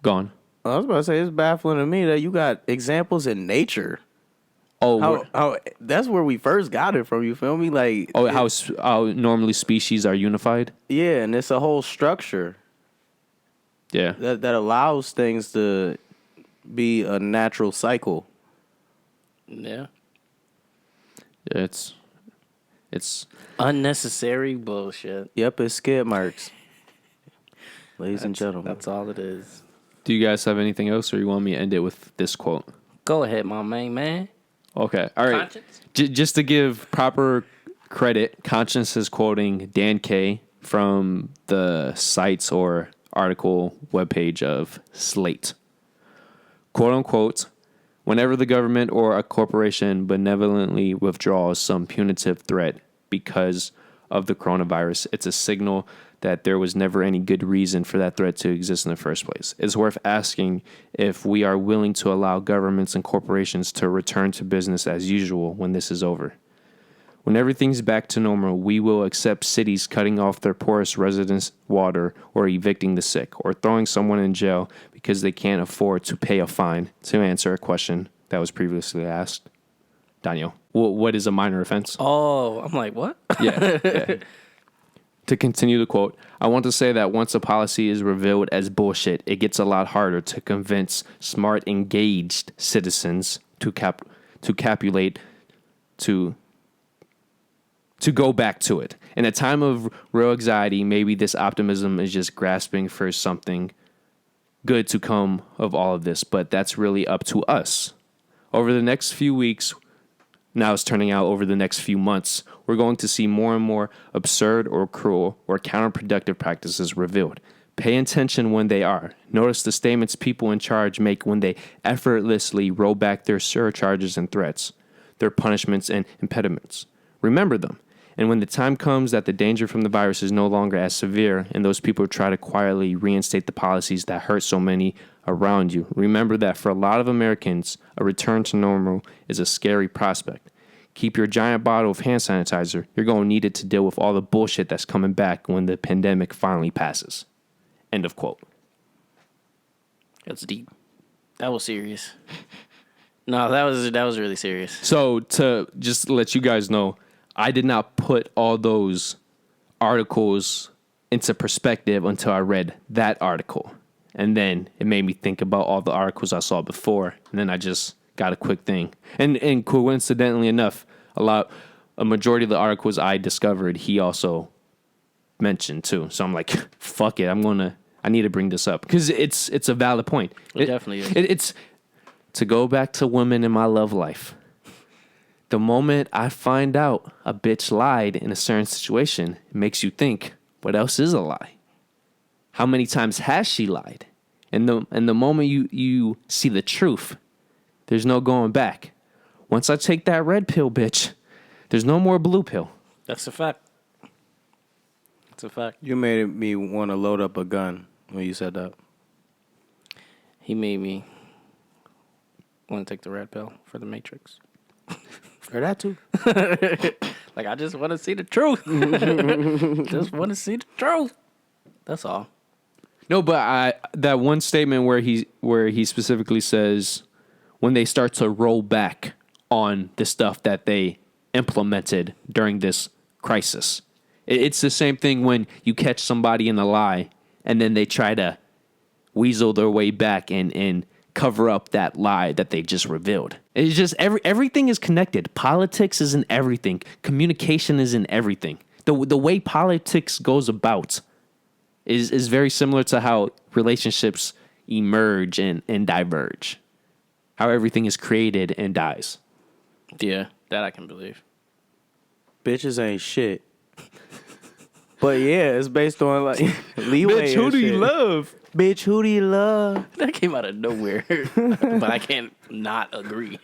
Gone. I was about to say, it's baffling to me that you got examples in nature. Oh, How that's where we first got it from. You feel me? Like how normally species are unified. yeah, and it's a whole structure Yeah. that allows things to be a natural cycle. Yeah. It's Unnecessary bullshit. Yep, it's skid marks. Ladies and gentlemen. That's all it is. Do you guys have anything else, or you want me to end it with this quote? Go ahead, my main man. Okay. All right. Conscience? Just to give proper credit, Conscience is quoting Dan K from the sites or article webpage of Slate. Quote unquote, whenever the government or a corporation benevolently withdraws some punitive threat because of the coronavirus. It's a signal that there was never any good reason for that threat to exist in the first place. It's worth asking if we are willing to allow governments and corporations to return to business as usual when this is over. When everything's back to normal, we will accept cities cutting off their poorest residents' water, or evicting the sick, or throwing someone in jail because they can't afford to pay a fine, to answer a question that was previously asked. Daniel, what is a minor offense? Oh, I'm like, what? Yeah. To continue the quote, I want to say that once a policy is revealed as bullshit, it gets a lot harder to convince smart, engaged citizens to capitulate, to go back to it. In a time of real anxiety, maybe this optimism is just grasping for something good to come of all of this, but that's really up to us. Over the next few weeks, now it's turning out over the next few months, we're going to see more and more absurd or cruel or counterproductive practices revealed. Pay attention when they are. Notice the statements people in charge make when they effortlessly roll back their surcharges and threats, their punishments and impediments. Remember them. And when the time comes that the danger from the virus is no longer as severe and those people try to quietly reinstate the policies that hurt so many around you, remember that for a lot of Americans, a return to normal is a scary prospect. Keep your giant bottle of hand sanitizer. You're going to need it to deal with all the bullshit that's coming back when the pandemic finally passes. End of quote. That's deep. That was serious. No, that was really serious. So to just let you guys know, I did not put all those articles into perspective until I read that article. And then it made me think about all the articles I saw before. And then I just got a quick thing. And coincidentally enough, a majority of the articles I discovered, he also mentioned too. So I'm like, fuck it. I need to bring this up because it's a valid point. It definitely is. It's to go back to women in my love life. The moment I find out a bitch lied in a certain situation, it makes you think, what else is a lie? How many times has she lied? And the moment you see the truth, there's no going back. Once I take that red pill, bitch, there's no more blue pill. That's a fact. That's a fact. You made me want to load up a gun when you said that. He made me want to take the red pill for the Matrix. Or that too. Like, I just want to see the truth. Just want to see the truth. That's all. No, but that one statement where he specifically says when they start to roll back on the stuff that they implemented during this crisis. It's the same thing when you catch somebody in a lie and then they try to weasel their way back and cover up that lie that they just revealed. It's just everything is connected. Politics is in everything. Communication is in everything. The way politics goes about is very similar to how relationships emerge and diverge. How everything is created and dies. Yeah, that I can believe. Bitches ain't shit. But yeah, it's based on like leeway. Bitch, who and do you shit. love? Bitch, who do you love? That came out of nowhere, but I can't not agree.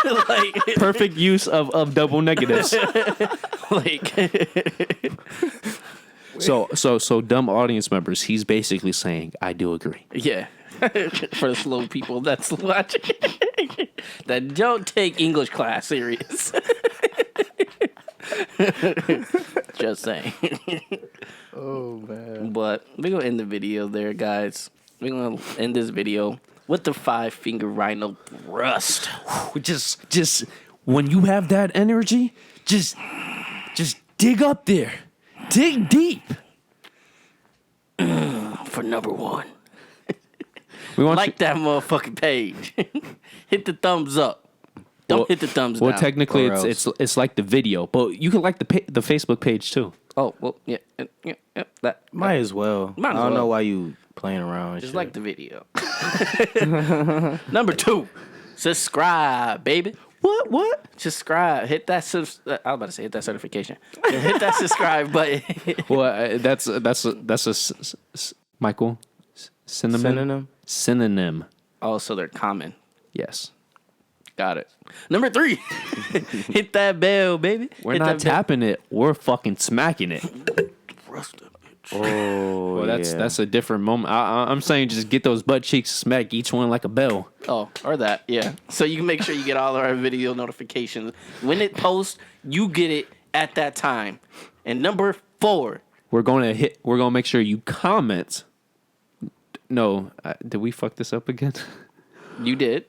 Like, Perfect use of double negatives. like, So dumb audience members, he's basically saying, I do agree. yeah. For the slow people that's watching, that don't take English class serious. Just saying. Oh man. But we're gonna end the video there, guys. We're gonna end this video with the 5-finger rhino thrust. Just when you have that energy, just dig up there. Dig deep. For number 1. We want Like that motherfucking page. Hit the thumbs up. Don't hit the thumbs down. Well, technically, Or it's like the video, but you can like the Facebook page too. Oh, well, yeah. That Might as well. Might as I don't well. know why you playing around. And just shit. like the video. Number 2, subscribe, baby. What? Subscribe. Hit that. I was about to say hit that certification. Hit that subscribe button. Well, that's Michael synonym. Synonym. Synonym. Oh, so they're common. Yes. Got it. Number 3, hit that bell, baby. We're Hit not that bell. tapping it. We're fucking smacking it. Thrust that bitch. Oh, Well, that's a different moment. I'm saying just get those butt cheeks, smack each one like a bell. Oh, or that, yeah. So you can make sure you get all of our video notifications. When it posts, you get it at that time. And number 4. We're gonna make sure you comment. No, did we fuck this up again? You did.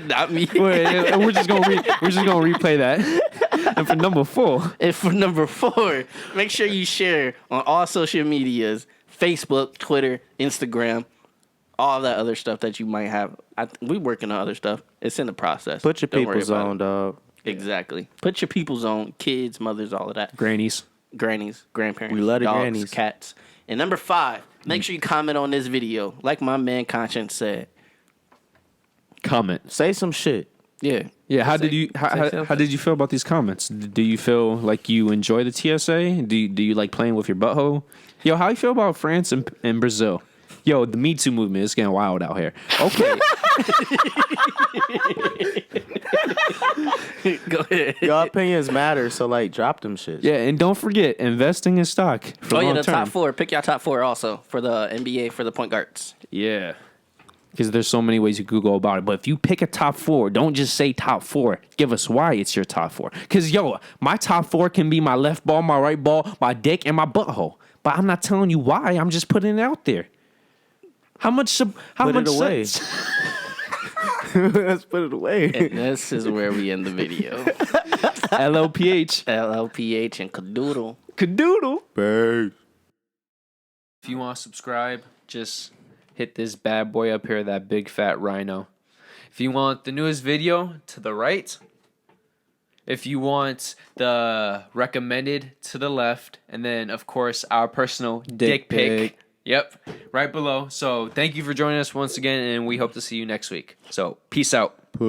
Not me. Wait, we're just gonna replay that. And for number 4, And for number 4, make sure you share on all social medias, Facebook, Twitter, Instagram, all that other stuff that you might have. We working on other stuff. It's in the process. Put your Don't worry people's about on, it. dog. Exactly. Put your people's on, kids, mothers, all of that. grannies. Grannies, grandparents, We love the dogs, grannies. cats. And number 5, make sure you comment on this video. Like my man Conscience said. Comment. Say some shit. Yeah. Yeah, how Say- did you say how something. did you feel about these comments? Do you feel like you enjoy the TSA? Do you like playing with your butthole? Yo, how you feel about France and Brazil? Yo, the Me Too movement is getting wild out here. Okay. Go ahead. Your opinions matter, so like drop them shit. Yeah, and don't forget investing in stock for Oh, yeah, long the term. top 4. Pick your top 4 also for the NBA for the point guards. Yeah. Because there's so many ways you could go about it. But if you pick a top 4, don't just say top 4. Give us why it's your top 4. Because, yo, my top 4 can be my left ball, my right ball, my dick, and my butthole. But I'm not telling you why. I'm just putting it out there. How much Put it away. sense- Let's put it away. And this is where we end the video. LLPH. LLPH and Cadoodle. Cadoodle. Babe. If you want to subscribe, just hit this bad boy up here, that big fat rhino. If you want the newest video, to the right. If you want the recommended, to the left. And then, of course, our personal dick pic. pic. Yep, right below. So thank you for joining us once again, and we hope to see you next week. So peace out. Peace.